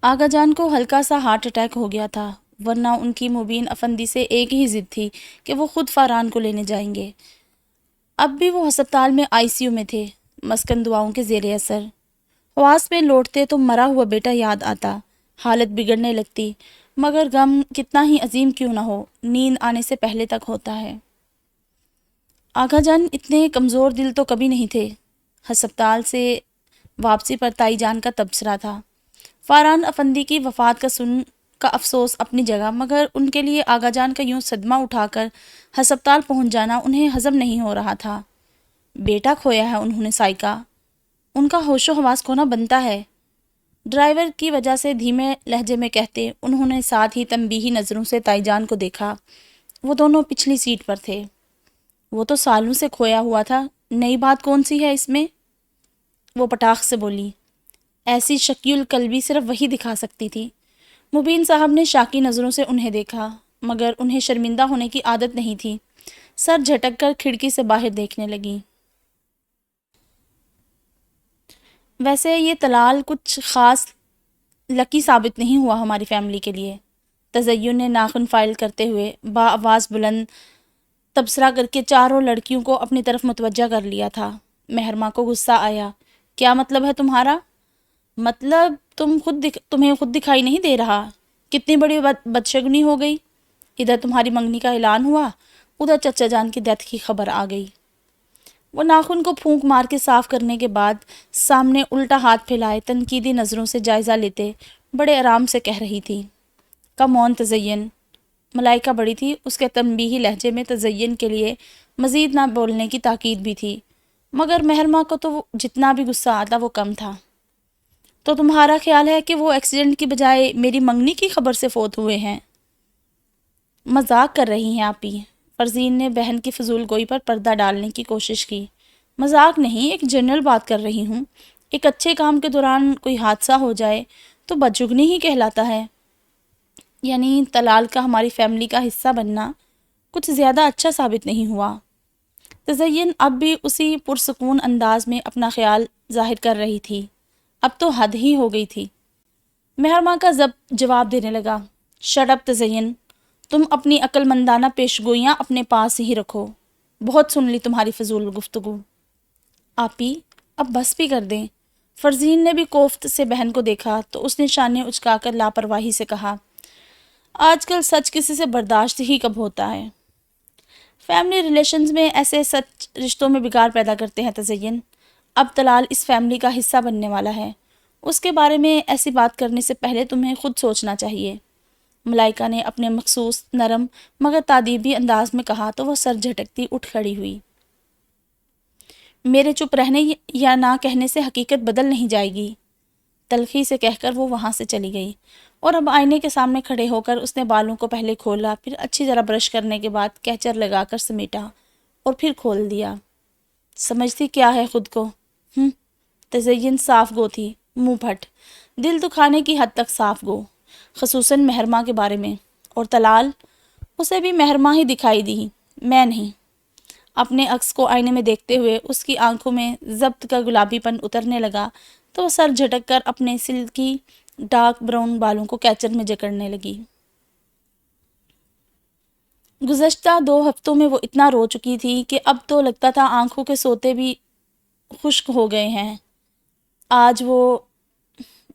آغا جان کو ہلکا سا ہارٹ اٹیک ہو گیا تھا، ورنہ ان کی مبین افندی سے ایک ہی ضد تھی کہ وہ خود فاران کو لینے جائیں گے۔ اب بھی وہ ہسپتال میں آئی سی یو میں تھے، مسکن دعاؤں کے زیر اثر۔ حواس میں لوٹتے تو مرا ہوا بیٹا یاد آتا، حالت بگڑنے لگتی، مگر غم کتنا ہی عظیم کیوں نہ ہو، نیند آنے سے پہلے تک ہوتا ہے۔ آغا جان اتنے کمزور دل تو کبھی نہیں تھے۔ ہسپتال سے واپسی پر تائی جان کا تبصرہ تھا۔ فاران افندی کی وفات کا سن کا افسوس اپنی جگہ، مگر ان کے لیے آغا جان کا یوں صدمہ اٹھا کر ہسپتال پہنچ جانا انہیں ہضم نہیں ہو رہا تھا۔ بیٹا کھویا ہے انہوں نے سائیکا، ان کا ہوش و حواس کھونا بنتا ہے، ڈرائیور کی وجہ سے دھیمے لہجے میں کہتے انہوں نے ساتھ ہی تنبیہی نظروں سے تائی جان کو دیکھا۔ وہ دونوں پچھلی سیٹ پر تھے۔ وہ تو سالوں سے کھویا ہوا تھا، نئی بات کون سی ہے اس میں؟ وہ پٹاخ سے بولی۔ ایسی شکی القلبی صرف وہی دکھا سکتی تھی۔ مبین صاحب نے شاکی نظروں سے انہیں دیکھا، مگر انہیں شرمندہ ہونے کی عادت نہیں تھی۔ سر جھٹک کر کھڑکی سے باہر دیکھنے لگی۔ ویسے یہ طلال کچھ خاص لکی ثابت نہیں ہوا ہماری فیملی کے لیے، تزین نے ناخن فائل کرتے ہوئے بآواز بلند تبصرہ کر کے چاروں لڑکیوں کو اپنی طرف متوجہ کر لیا تھا۔ مہرماں کو غصہ آیا۔ کیا مطلب ہے تمہارا؟ مطلب تمہیں خود دکھائی نہیں دے رہا؟ کتنی بڑی بدشگنی ہو گئی۔ ادھر تمہاری منگنی کا اعلان ہوا، ادھر چچا جان کی ڈیتھ کی خبر آ گئی۔ وہ ناخن کو پھونک مار کے صاف کرنے کے بعد سامنے الٹا ہاتھ پھیلائے تنقیدی نظروں سے جائزہ لیتے بڑے آرام سے کہہ رہی تھی، کم آن تزین۔ ملائکہ بڑی تھی، اس کے تنبیہی لہجے میں تزین کے لیے مزید نہ بولنے کی تاکید بھی تھی، مگر مہرماں کو تو جتنا بھی غصہ آتا وہ کم تھا۔ تو تمہارا خیال ہے کہ وہ ایکسیڈنٹ کی بجائے میری منگنی کی خبر سے فوت ہوئے ہیں؟ مذاق کر رہی ہیں آپ ہی۔ فرزین نے بہن کی فضول گوئی پر پردہ ڈالنے کی کوشش کی۔ مذاق نہیں، ایک جنرل بات کر رہی ہوں۔ ایک اچھے کام کے دوران کوئی حادثہ ہو جائے تو بدشگنی ہی کہلاتا ہے۔ یعنی طلال کا ہماری فیملی کا حصہ بننا کچھ زیادہ اچھا ثابت نہیں ہوا۔ تزین اب بھی اسی پرسکون انداز میں اپنا خیال ظاہر کر رہی تھی۔ اب تو حد ہی ہو گئی تھی۔ مہرماں کا ضبط جواب دینے لگا، شٹ اپ تزین، تم اپنی عقل مندانہ پیشگوئیاں اپنے پاس ہی رکھو۔ بہت سن لی تمہاری فضول گفتگو۔ آپی اب بس بھی کر دیں۔ فرزین نے بھی کوفت سے بہن کو دیکھا تو اس نے شانے اچکا کر لاپرواہی سے کہا، آج کل سچ کسی سے برداشت ہی کب ہوتا ہے۔ فیملی ریلیشنز میں ایسے سچ رشتوں میں بگاڑ پیدا کرتے ہیں تزین۔ اب طلال اس فیملی کا حصہ بننے والا ہے، اس کے بارے میں ایسی بات کرنے سے پہلے تمہیں خود سوچنا چاہیے۔ ملائکہ نے اپنے مخصوص نرم مگر تادیبی انداز میں کہا تو وہ سر جھٹکتی اٹھ کھڑی ہوئی۔ میرے چپ رہنے یا نہ کہنے سے حقیقت بدل نہیں جائے گی، تلخی سے کہہ کر وہ وہاں سے چلی گئی، اور اب آئینے کے سامنے کھڑے ہو کر اس نے بالوں کو پہلے کھولا، پھر اچھی طرح برش کرنے کے بعد کیچر لگا کر سمیٹا اور پھر کھول دیا۔ سمجھتی کیا ہے خود کو؟ تزین صاف گو تھی، منہ پھٹ، دل دکھانے کی حد تک صاف گو، خصوصاً مہرماں کے بارے میں، اور طلال، اسے بھی مہرماں ہی دکھائی دی، میں نہیں۔ اپنے عکس کو آئینے میں دیکھتے ہوئے اس کی آنکھوں میں ضبط کا گلابی پن اترنے لگا تو وہ سر جھٹک کر اپنے سلکی ڈارک براؤن بالوں کو کیچر میں جکڑنے لگی۔ گزشتہ 2 ہفتوں میں وہ اتنا رو چکی تھی کہ اب تو لگتا تھا آنکھوں کے سوتے بھی خشک ہو گئے ہیں۔ آج وہ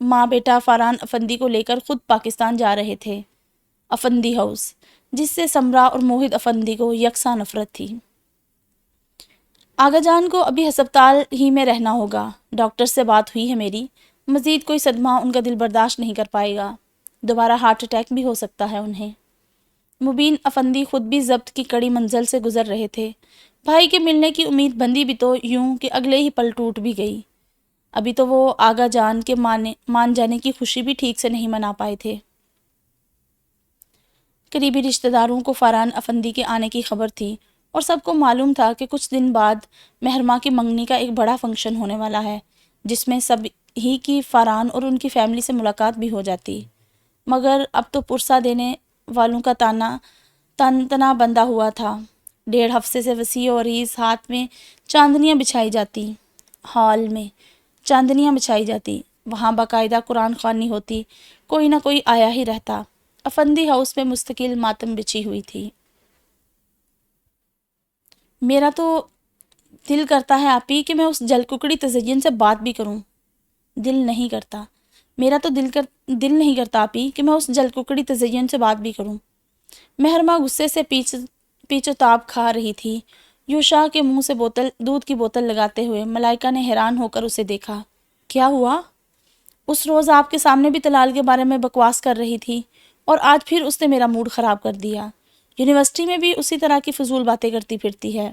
ماں بیٹا فاران افندی کو لے کر خود پاکستان جا رہے تھے، افندی ہاؤس، جس سے سمرا اور موہد افندی کو یکساں نفرت تھی۔ آغا جان کو ابھی ہسپتال ہی میں رہنا ہوگا، ڈاکٹر سے بات ہوئی ہے میری، مزید کوئی صدمہ ان کا دل برداشت نہیں کر پائے گا، دوبارہ ہارٹ اٹیک بھی ہو سکتا ہے انہیں۔ مبین افندی خود بھی ضبط کی کڑی منزل سے گزر رہے تھے۔ بھائی کے ملنے کی امید بندی بھی تو یوں کہ اگلے ہی پل ٹوٹ بھی گئی۔ ابھی تو وہ آغا جان کے مان جانے کی خوشی بھی ٹھیک سے نہیں منا پائے تھے۔ قریبی رشتہ داروں کو فاران افندی کے آنے کی خبر تھی، اور سب کو معلوم تھا کہ کچھ دن بعد مہرماں کی منگنی کا ایک بڑا فنکشن ہونے والا ہے، جس میں سب ہی کی فاران اور ان کی فیملی سے ملاقات بھی ہو جاتی، مگر اب تو پرسہ دینے والوں کا تنا بندھا ہوا تھا۔ 1.5 ہفتے سے وسیع و عریض ہاتھ میں چاندنیاں بچھائی جاتی، ہال میں چاندنیاں بچھائی جاتی، وہاں باقاعدہ قرآن خوانی ہوتی، کوئی نہ کوئی آیا ہی رہتا۔ افندی ہاؤس میں مستقل ماتم بچھی ہوئی تھی۔ میرا تو دل کرتا ہے آپی کہ میں اس جل ککڑی تزین سے بات بھی کروں۔ دل نہیں کرتا، میرا تو دل نہیں کرتا آپی کہ میں اس جل ککڑی تزین سے بات بھی کروں۔ مہرماں غصے سے پیچو تاب کھا رہی تھی۔ یوشا کے منہ سے دودھ کی بوتل لگاتے ہوئے ملائکہ نے حیران ہو کر اسے دیکھا۔ کیا ہوا؟ اس روز آپ کے سامنے بھی طلال کے بارے میں بکواس کر رہی تھی اور آج پھر اس نے میرا موڈ خراب کر دیا۔ یونیورسٹی میں بھی اسی طرح کی فضول باتیں کرتی پھرتی ہے۔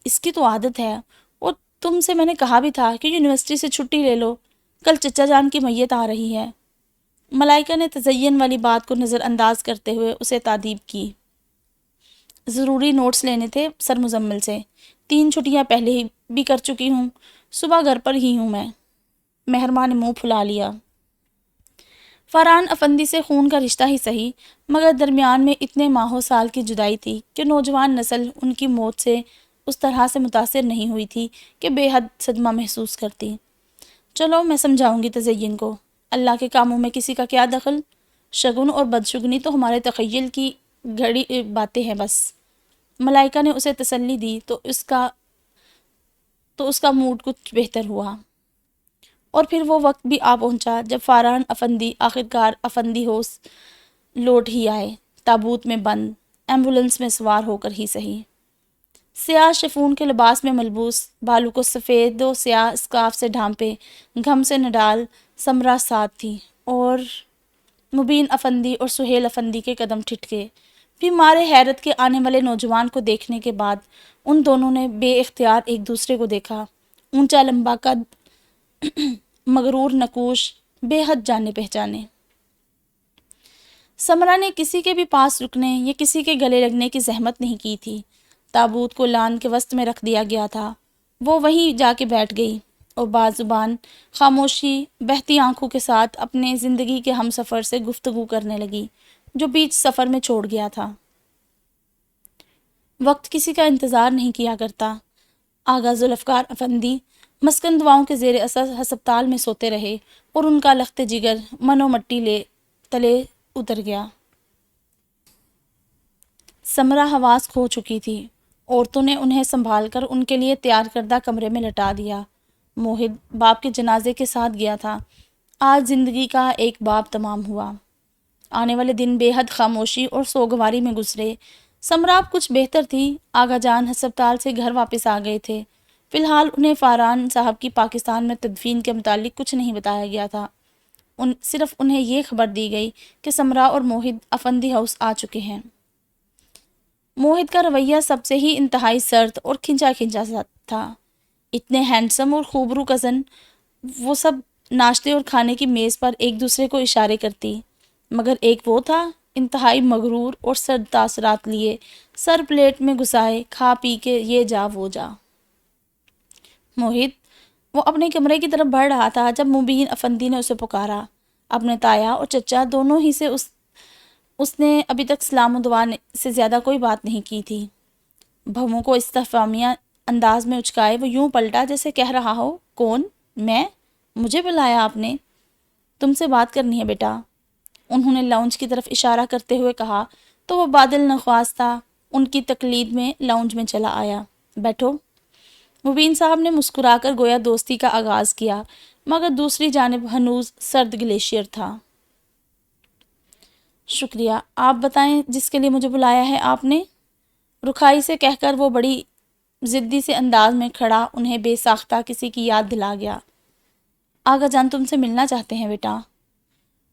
اس کی تو عادت ہے، اور تم سے میں نے کہا بھی تھا کہ یونیورسٹی سے چھٹی لے لو، کل چچا جان کی میت آ رہی ہے۔ ملائکہ نے تزین والی بات کو نظر انداز کرتے ہوئے اسے تادیب کی۔ ضروری نوٹس لینے تھے سر مزمل سے، 3 چھٹیاں پہلے ہی بھی کر چکی ہوں، صبح گھر پر ہی ہوں میں۔ مہرماں نے منہ پھلا لیا۔ فاران افندی سے خون کا رشتہ ہی صحیح، مگر درمیان میں اتنے ماہوں سال کی جدائی تھی کہ نوجوان نسل ان کی موت سے اس طرح سے متاثر نہیں ہوئی تھی کہ بے حد صدمہ محسوس کرتی۔ چلو میں سمجھاؤں گی تزین کو، اللہ کے کاموں میں کسی کا کیا دخل؟ شگن اور بدشگنی تو ہمارے تخیل کی گھڑی باتیں ہیں بس۔ ملائکہ نے اسے تسلی دی تو اس کا موڈ کچھ بہتر ہوا۔ اور پھر وہ وقت بھی آ پہنچا جب فاران افندی آخرکار افندی ہوس لوٹ ہی آئے، تابوت میں بند، ایمبولنس میں سوار ہو کر ہی صحیح۔ سیاہ شفون کے لباس میں ملبوس، بالوں کو سفید و سیاہ اسکارف سے ڈھانپے، گھم سے نڈال سمرا ساتھ تھی، اور مبین افندی اور سہیل افندی کے قدم ٹھٹکے۔ پھر مارے حیرت کے آنے والے نوجوان کو دیکھنے کے بعد ان دونوں نے بے اختیار ایک دوسرے کو دیکھا۔ اونچا لمبا قد، مغرور نقوش، بے حد جانے پہچانے۔ سمرا نے کسی کے بھی پاس رکنے یا کسی کے گلے لگنے کی زحمت نہیں کی تھی۔ تابوت کو لان کے وسط میں رکھ دیا گیا تھا، وہ وہیں جا کے بیٹھ گئی اور بازبان خاموشی بہتی آنکھوں کے ساتھ اپنے زندگی کے ہم سفر سے گفتگو کرنے لگی جو بیچ سفر میں چھوڑ گیا تھا۔ وقت کسی کا انتظار نہیں کیا کرتا۔ آغا ذوالفقار افندی مسکن دعاؤں کے زیر اثر ہسپتال میں سوتے رہے اور ان کا لخت جگر من و مٹی تلے اتر گیا۔ سمرا حواس کھو چکی تھی۔ عورتوں نے انہیں سنبھال کر ان کے لیے تیار کردہ کمرے میں لٹا دیا۔ موہد باپ کے جنازے کے ساتھ گیا تھا۔ آج زندگی کا ایک باب تمام ہوا۔ آنے والے دن بے حد خاموشی اور سوگواری میں گزرے۔ سمرا اب کچھ بہتر تھی۔ آغا جان ہسپتال سے گھر واپس آ گئے تھے۔ فی الحال انہیں فاران صاحب کی پاکستان میں تدفین کے متعلق کچھ نہیں بتایا گیا تھا۔ صرف انہیں یہ خبر دی گئی کہ سمرا اور موہد افندی ہاؤس آ چکے ہیں۔ موہد کا رویہ سب سے ہی انتہائی سرد اور کھنچا کھنچا سا تھا۔ اتنے ہینڈسم اور خوبرو کزن، وہ سب ناشتے اور کھانے کی میز پر ایک دوسرے کو اشارے کرتی، مگر ایک وہ تھا انتہائی مغرور اور سرد تاثرات لیے سر پلیٹ میں گھسائے کھا پی کے یہ جا وہ جا۔ موہد، وہ اپنے کمرے کی طرف بڑھ رہا تھا جب مبین افندی نے اسے پکارا۔ اپنے تایا اور چچا دونوں ہی سے اس نے ابھی تک سلام و دعا سے زیادہ کوئی بات نہیں کی تھی۔ بھووں کو استفہامیہ انداز میں اچکائے وہ یوں پلٹا جیسے کہہ رہا ہو، کون؟ میں؟ مجھے بلایا آپ نے؟ تم سے بات کرنی ہے بیٹا، انہوں نے لاؤنج کی طرف اشارہ کرتے ہوئے کہا تو وہ بادل نخواستہ ان کی تقلید میں لاؤنج میں چلا آیا۔ بیٹھو۔ مبین صاحب نے مسکرا کر گویا دوستی کا آغاز کیا، مگر دوسری جانب ہنوز سرد گلیشیئر تھا۔ شکریہ، آپ بتائیں جس کے لیے مجھے بلایا ہے آپ نے؟ رکھائی سے کہہ کر وہ بڑی ضدی سے انداز میں کھڑا انہیں بے ساختہ کسی کی یاد دلا گیا۔ آغا جان تم سے ملنا چاہتے ہیں بیٹا۔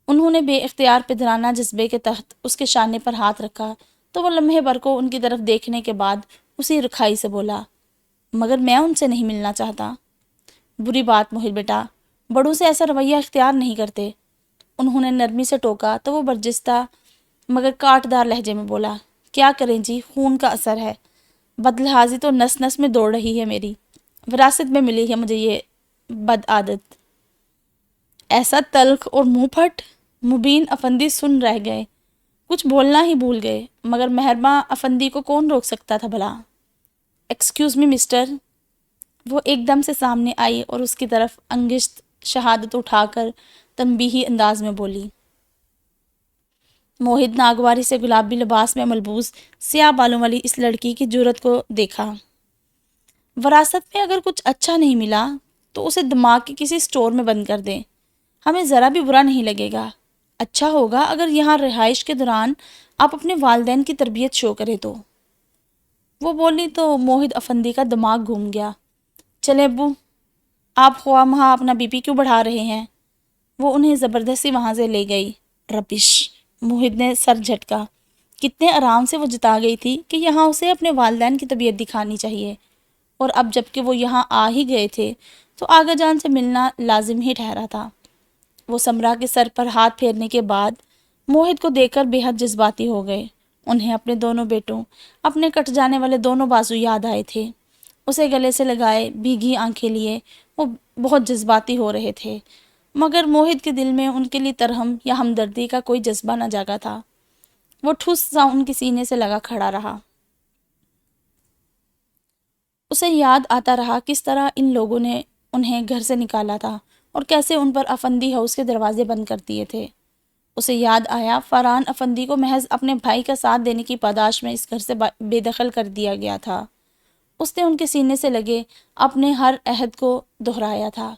انہوں نے بے اختیار پدرانہ جذبے کے تحت اس کے شانے پر ہاتھ رکھا تو وہ لمحے بھر کو ان کی طرف دیکھنے کے بعد اسی رکھائی سے بولا، مگر میں ان سے نہیں ملنا چاہتا۔ بری بات موہد بیٹا، بڑوں سے ایسا رویہ اختیار نہیں کرتے۔ انہوں نے نرمی سے ٹوکا تو وہ برجستہ مگر کاٹ دار لہجے میں بولا، کیا کریں جی، خون کا اثر ہے، بدلحاظی تو نس نس میں دوڑ رہی ہے میری، وراثت میں ملی ہے مجھے یہ بد عادت۔ ایسا تلخ اور منہ پھٹ؟ مبین افندی سن رہ گئے، کچھ بولنا ہی بھول گئے، مگر مہرباں افندی کو کون روک سکتا تھا بھلا؟ Excuse me mister. وہ ایک دم سے سامنے آئی اور اس کی طرف انگشت شہادت اٹھا کر تنبیہی انداز میں بولی۔ موہد ناگواری سے گلابی لباس میں ملبوس سیاہ بالوں والی اس لڑکی کی جرأت کو دیکھا۔ وراثت میں اگر کچھ اچھا نہیں ملا تو اسے دماغ کے کسی سٹور میں بند کر دیں، ہمیں ذرا بھی برا نہیں لگے گا۔ اچھا ہوگا اگر یہاں رہائش کے دوران آپ اپنے والدین کی تربیت شو کرے تو۔ وہ بولی تو موہد افندی کا دماغ گھوم گیا۔ چلے ابو، آپ خواہ مہا اپنا بی پی کیوں بڑھا رہے ہیں؟ وہ انہیں زبردستی وہاں سے لے گئی۔ ربش! موہد نے سر جھٹکا۔ کتنے آرام سے وہ جتا گئی تھی کہ یہاں اسے اپنے والدین کی طبیعت دکھانی چاہیے، اور اب جب کہ وہ یہاں آ ہی گئے تھے تو آغا جان سے ملنا لازم ہی ٹھہرا تھا۔ وہ سمرا کے سر پر ہاتھ پھیرنے کے بعد موہد کو دیکھ کر بے حد جذباتی ہو گئے۔ انہیں اپنے دونوں بیٹوں، اپنے کٹ جانے والے دونوں بازو یاد آئے تھے۔ اسے گلے سے لگائے بھیگی آنکھیں لیے وہ بہت جذباتی ہو رہے تھے، مگر موہد کے دل میں ان کے لیے ترحم یا ہمدردی کا کوئی جذبہ نہ جاگا تھا۔ وہ ٹھوس سا ان کے سینے سے لگا کھڑا رہا۔ اسے یاد آتا رہا کس طرح ان لوگوں نے انہیں گھر سے نکالا تھا اور کیسے ان پر افندی ہاؤس کے دروازے بند کر دیے تھے۔ اسے یاد آیا فرحان افندی کو محض اپنے بھائی کا ساتھ دینے کی پاداش میں اس گھر سے بے دخل کر دیا گیا تھا۔ اس نے ان کے سینے سے لگے اپنے ہر عہد کو دہرایا تھا،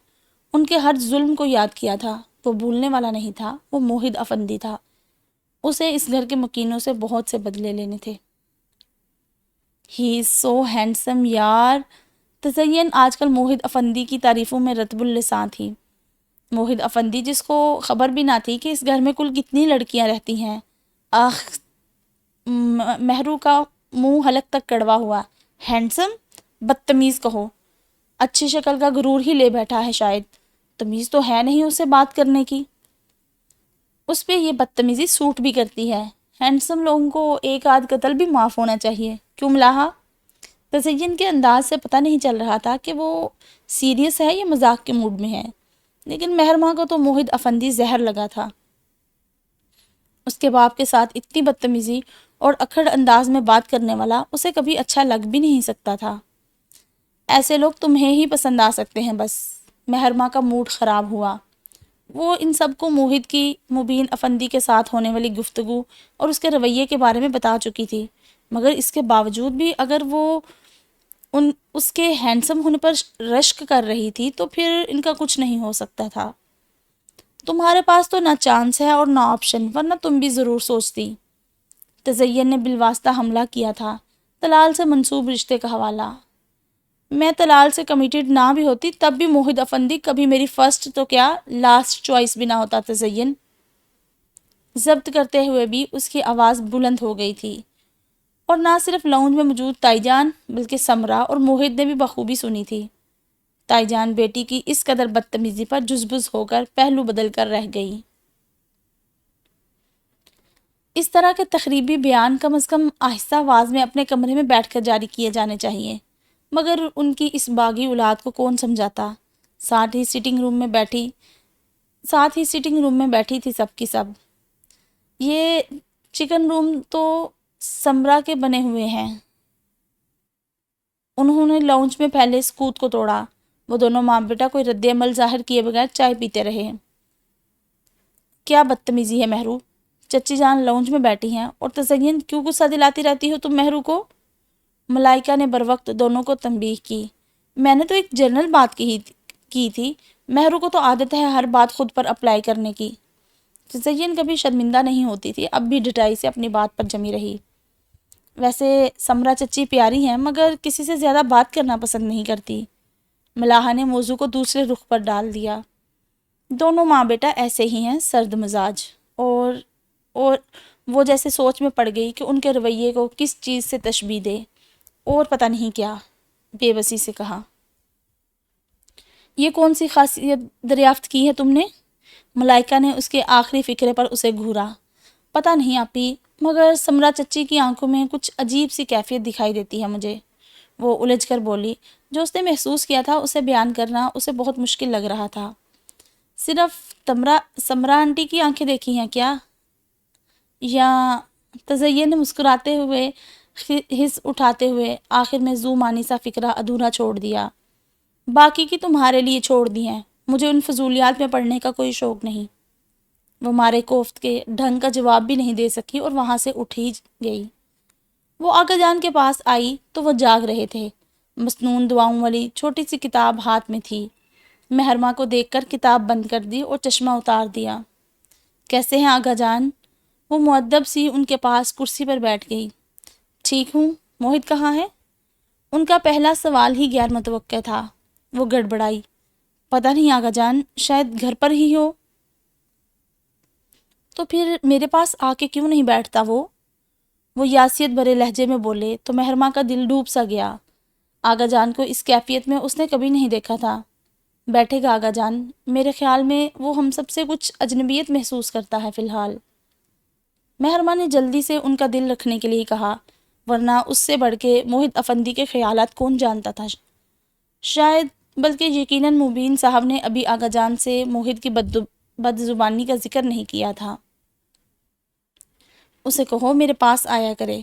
ان کے ہر ظلم کو یاد کیا تھا۔ وہ بھولنے والا نہیں تھا، وہ موہد افندی تھا۔ اسے اس گھر کے مکینوں سے بہت سے بدلے لینے تھے۔ ہی از سو ہینڈسم یار۔ تزین آج کل موہد افندی کی تعریفوں میں رطب اللساں تھی۔ موہد افندی جس کو خبر بھی نہ تھی کہ اس گھر میں کل کتنی لڑکیاں رہتی ہیں۔ آخ! مہرو کا منہ حلق تک کڑوا ہوا۔ ہینڈسم؟ بدتمیز کہو۔ اچھی شکل کا غرور ہی لے بیٹھا ہے شاید، تمیز تو ہے نہیں اسے بات کرنے کی۔ اس پہ یہ بدتمیزی سوٹ بھی کرتی ہے۔ ہینڈسم لوگوں کو ایک آدھ قتل بھی معاف ہونا چاہیے، کیوں ملاحہ؟ تزین کے انداز سے پتہ نہیں چل رہا تھا کہ وہ سیریس ہے یا مذاق کے موڈ میں ہے، لیکن مہرماں کو تو موہد افندی زہر لگا تھا۔ اس کے باپ کے ساتھ اتنی بدتمیزی اور اکھڑ انداز میں بات کرنے والا اسے کبھی اچھا لگ بھی نہیں سکتا تھا۔ ایسے لوگ تمہیں ہی پسند آ سکتے ہیں بس۔ مہرماں کا موڈ خراب ہوا۔ وہ ان سب کو موہد کی مبین افندی کے ساتھ ہونے والی گفتگو اور اس کے رویے کے بارے میں بتا چکی تھی، مگر اس کے باوجود بھی اگر وہ اس کے ہینڈسم ہونے پر رشک کر رہی تھی تو پھر ان کا کچھ نہیں ہو سکتا تھا۔ تمہارے پاس تو نہ چانس ہے اور نہ آپشن، ورنہ تم بھی ضرور سوچتی۔ تزین نے بالواسطہ حملہ کیا تھا۔ طلال سے منسوب رشتے کا حوالہ۔ میں طلال سے کمیٹڈ نہ بھی ہوتی تب بھی موہد افندی کبھی میری فرسٹ تو کیا لاسٹ چوائس بھی نہ ہوتا۔ تزین ضبط کرتے ہوئے بھی اس کی آواز بلند ہو گئی تھی، اور نہ صرف لاؤنج میں موجود تائی جان بلکہ سمرا اور موہد نے بھی بخوبی سنی تھی۔ تائی جان بیٹی کی اس قدر بدتمیزی پر جزبز ہو کر پہلو بدل کر رہ گئی۔ اس طرح کے تخریبی بیان کم از کم آہستہ آواز میں اپنے کمرے میں بیٹھ کر جاری کیے جانے چاہیے، مگر ان کی اس باغی اولاد کو کون سمجھاتا۔ ساتھ ہی سٹنگ روم میں بیٹھی تھی سب کی سب۔ یہ چکن روم تو سمرا کے بنے ہوئے ہیں۔ انہوں نے لاؤنج میں پہلے سکوت کو توڑا۔ وہ دونوں ماں بیٹا کوئی رد عمل ظاہر کیے بغیر چائے پیتے رہے۔ کیا بدتمیزی ہے مہرو، چچی جان لاؤنج میں بیٹھی ہیں اور تزین کیوں غصہ دلاتی رہتی ہو تم مہرو کو؟ ملائکہ نے بروقت دونوں کو تنبیہ کی۔ میں نے تو ایک جنرل بات کی تھی، مہرو کو تو عادت ہے ہر بات خود پر اپلائی کرنے کی۔ تزین کبھی شرمندہ نہیں ہوتی تھی، اب بھی ڈٹائی سے اپنی بات پر جمی رہی۔ ویسے سمرا چچی پیاری ہیں مگر کسی سے زیادہ بات کرنا پسند نہیں کرتی۔ ملاحہ نے موضوع کو دوسرے رخ پر ڈال دیا۔ دونوں ماں بیٹا ایسے ہی ہیں، سرد مزاج، اور وہ جیسے سوچ میں پڑ گئی کہ ان کے رویے کو کس چیز سے تشبیہ دے، اور پتہ نہیں کیا، بے بسی سے کہا۔ یہ کون سی خاصیت دریافت کی ہے تم نے؟ ملائکہ نے اس کے آخری فقرے پر اسے گھورا۔ پتہ نہیں آپی، مگر سمرا چچی کی آنکھوں میں کچھ عجیب سی کیفیت دکھائی دیتی ہے مجھے، وہ الجھ کر بولی۔ جو اس نے محسوس کیا تھا اسے بیان کرنا اسے بہت مشکل لگ رہا تھا۔ صرف سمرا آنٹی کی آنکھیں دیکھی ہیں کیا؟ یا تزین نے مسکراتے ہوئے حس اٹھاتے ہوئے آخر میں زو مانی سا فقرہ ادھورا چھوڑ دیا۔ باقی کی تمہارے لیے چھوڑ دی ہیں، مجھے ان فضولیات میں پڑھنے کا کوئی شوق نہیں۔ وہ مارے کوفت کے ڈھنگ کا جواب بھی نہیں دے سکی اور وہاں سے اٹھ ہی گئی۔ وہ آقا جان کے پاس آئی تو وہ جاگ رہے تھے۔ مسنون دعاؤں والی چھوٹی سی کتاب ہاتھ میں تھی۔ محرمہ کو دیکھ کر کتاب بند کر دی اور چشمہ اتار دیا۔ کیسے ہیں آقا جان؟ وہ مؤدب سی ان کے پاس کرسی پر بیٹھ گئی۔ ٹھیک ہوں، موہت کہاں ہے؟ ان کا پہلا سوال ہی غیر متوقع تھا۔ وہ گڑبڑائی۔ پتہ نہیں آقا جان، شاید گھر پر ہی ہو۔ تو پھر میرے پاس آ کے کیوں نہیں بیٹھتا وہ یاسیت بھرے لہجے میں بولے تو محرمہ کا دل ڈوب سا گیا۔ آقا جان کو اس کیفیت میں اس نے کبھی نہیں دیکھا تھا۔ بیٹھے گا آقا جان، میرے خیال میں وہ ہم سب سے کچھ اجنبیت محسوس کرتا ہے فی الحال۔ محرمہ نے جلدی سے ان کا دل رکھنے کے لیے کہا، ورنہ اس سے بڑھ کے موہت افندی کے خیالات کون جانتا تھا؟ شاید، بلکہ یقیناً مبین صاحب نے ابھی آقا جان سے موہت کی بد زبانی کا ذکر نہیں کیا تھا۔ اسے کہو میرے پاس آیا کرے،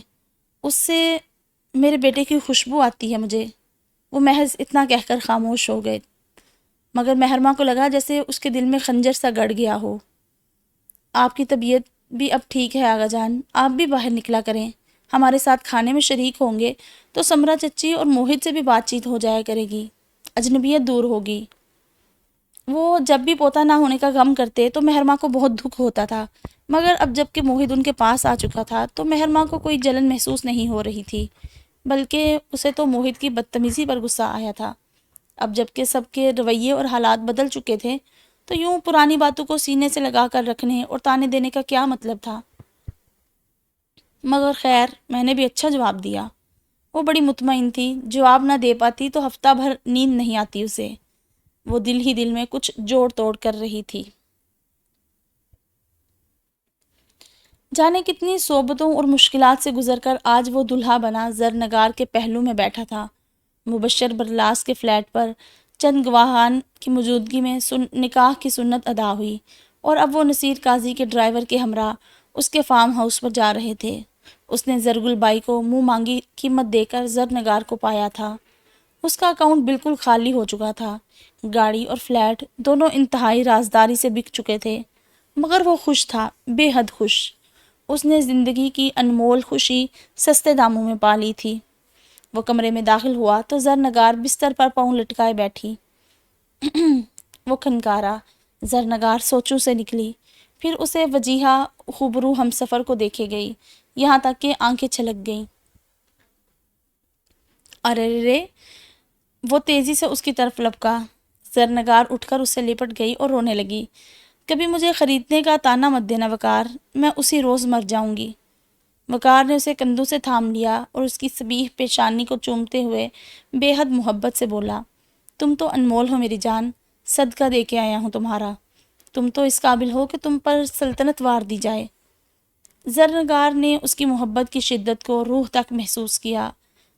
اس سے میرے بیٹے کی خوشبو آتی ہے مجھے۔ وہ محض اتنا کہہ کر خاموش ہو گئے، مگر محرمہ کو لگا جیسے اس کے دل میں خنجر سا گڑ گیا ہو۔ آپ کی طبیعت بھی اب ٹھیک ہے آقا جان، آپ بھی باہر نکلا کریں، ہمارے ساتھ کھانے میں شریک ہوں گے تو سمرہ چچی اور موہت سے بھی بات چیت ہو جایا کرے گی، اجنبیت دور ہوگی۔ وہ جب بھی پوتا نہ ہونے کا غم کرتے تو محرمہ کو بہت دکھ ہوتا تھا، مگر اب جب کہ موہت ان کے پاس آ چکا تھا تو محرمہ کو کوئی جلن محسوس نہیں ہو رہی تھی، بلکہ اسے تو موہت کی بدتمیزی پر غصہ آیا تھا۔ اب جب کہ سب کے رویے اور حالات بدل چکے تھے تو یوں پرانی باتوں کو سینے سے لگا کر رکھنے اور تانے دینے کا کیا مطلب تھا؟ مگر خیر، میں نے بھی اچھا جواب دیا۔ وہ بڑی مطمئن تھی، جواب نہ دے پاتی تو ہفتہ بھر نیند نہیں آتی اسے۔ وہ دل ہی دل میں کچھ جوڑ توڑ کر رہی تھی۔ جانے کتنی صعوبتوں اور مشکلات سے گزر کر آج وہ دلہا بنا زرنگار کے پہلو میں بیٹھا تھا۔ مبشر برلاس کے فلیٹ پر چند گواہان کی موجودگی میں نکاح کی سنت ادا ہوئی اور اب وہ نصیر قاضی کے ڈرائیور کے ہمراہ اس کے فارم ہاؤس پر جا رہے تھے۔ اس نے زرگل بائی کو منہ مانگی قیمت دے کر زرنگار کو پایا تھا۔ اس کا اکاؤنٹ بالکل خالی ہو چکا تھا۔ گاڑی اور فلیٹ دونوں انتہائی رازداری سے بک چکے تھے، مگر وہ خوش تھا، بے حد خوش۔ اس نے زندگی کی انمول خوشی سستے داموں میں پا لی تھی۔ وہ کمرے میں داخل ہوا تو زرنگار بستر پر پاؤں لٹکائے بیٹھی۔ وہ کھنکارا۔ زرنگار سوچوں سے نکلی، پھر اسے وجیہہ خوبرو ہمسفر کو دیکھے گئی، یہاں تک کہ آنکھیں چھلک گئیں۔ ارے رے! وہ تیزی سے اس کی طرف لپکا۔ زرنگار اٹھ کر اس سے لپٹ گئی اور رونے لگی۔ کبھی مجھے خریدنے کا طعنہ مت دینا وقار، میں اسی روز مر جاؤں گی۔ وقار نے اسے کندھوں سے تھام لیا اور اس کی سبیح پیشانی کو چومتے ہوئے بے حد محبت سے بولا، تم تو انمول ہو میری جان، صدقہ دے کے آیا ہوں تمہارا۔ تم تو اس قابل ہو کہ تم پر سلطنت وار دی جائے۔ زرنگار نے اس کی محبت کی شدت کو روح تک محسوس کیا،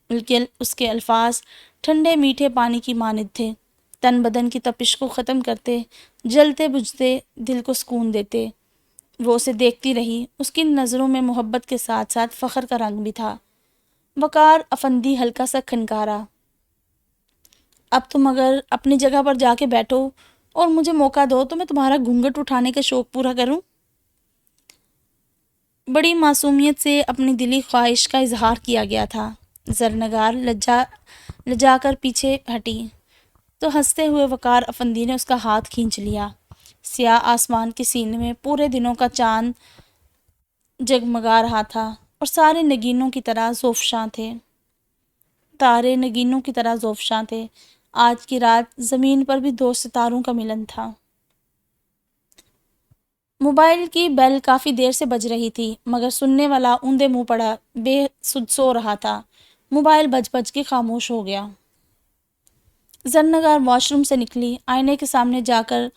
بلکہ اس کے الفاظ ٹھنڈے میٹھے پانی کی مانند تھے، تن بدن کی تپش کو ختم کرتے، جلتے بجھتے دل کو سکون دیتے۔ وہ اسے دیکھتی رہی، اس کی نظروں میں محبت کے ساتھ ساتھ فخر کا رنگ بھی تھا۔ وقار افندی ہلکا سا کھنکارا۔ اب تم اگر اپنی جگہ پر جا کے بیٹھو اور مجھے موقع دو تو میں تمہارا گھونگھٹ اٹھانے کا شوق پورا کروں۔ بڑی معصومیت سے اپنی دلی خواہش کا اظہار کیا گیا تھا۔ زرنگار لجا کر پیچھے ہٹی تو ہنستے ہوئے وقار افندی نے اس کا ہاتھ کھینچ لیا۔ سیاہ آسمان کے سینے میں پورے دنوں کا چاند جگمگا رہا تھا اور سارے نگینوں کی طرح زوفشاں تھے۔ تارے نگینوں کی طرح زوفشاں تھے۔ آج کی رات زمین پر بھی دو ستاروں کا ملن تھا۔ موبائل کی بیل کافی دیر سے بج رہی تھی، مگر سننے والا اوندے منہ پڑا بے سد سو رہا تھا۔ موبائل بج بج کے خاموش ہو گیا۔ زرنگار واش روم سے نکلی، آئینے کے سامنے جا کر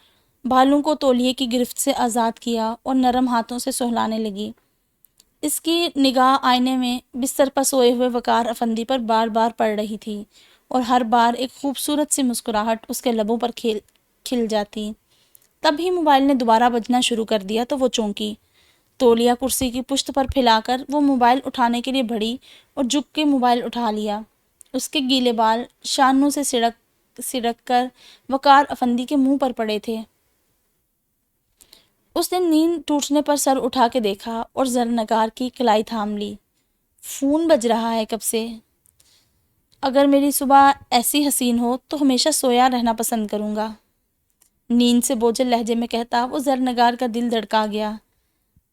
بالوں کو تولیے کی گرفت سے آزاد کیا اور نرم ہاتھوں سے سہلانے لگی۔ اس کی نگاہ آئینے میں بستر پر سوئے ہوئے وقار افندی پر بار بار پڑ رہی تھی اور ہر بار ایک خوبصورت سی مسکراہٹ اس کے لبوں پر کھل جاتی۔ تب ہی موبائل نے دوبارہ بجنا شروع کر دیا تو وہ چونکی۔ تولیہ کرسی کی پشت پر پھیلا کر وہ موبائل اٹھانے کے لیے بڑھی اور جھک کے موبائل اٹھا لیا۔ اس کے گیلے بال شانوں سے سڑک سڑک کر وقار افندی کے منہ پر پڑے تھے۔ اس نے نیند ٹوٹنے پر سر اٹھا کے دیکھا اور زرنگار کی کلائی تھام لی۔ فون بج رہا ہے کب سے؟ اگر میری صبح ایسی حسین ہو تو ہمیشہ سویا رہنا پسند کروں گا، نیند سے بوجھل لہجے میں کہتا وہ زرنگار کا دل دھڑکا گیا۔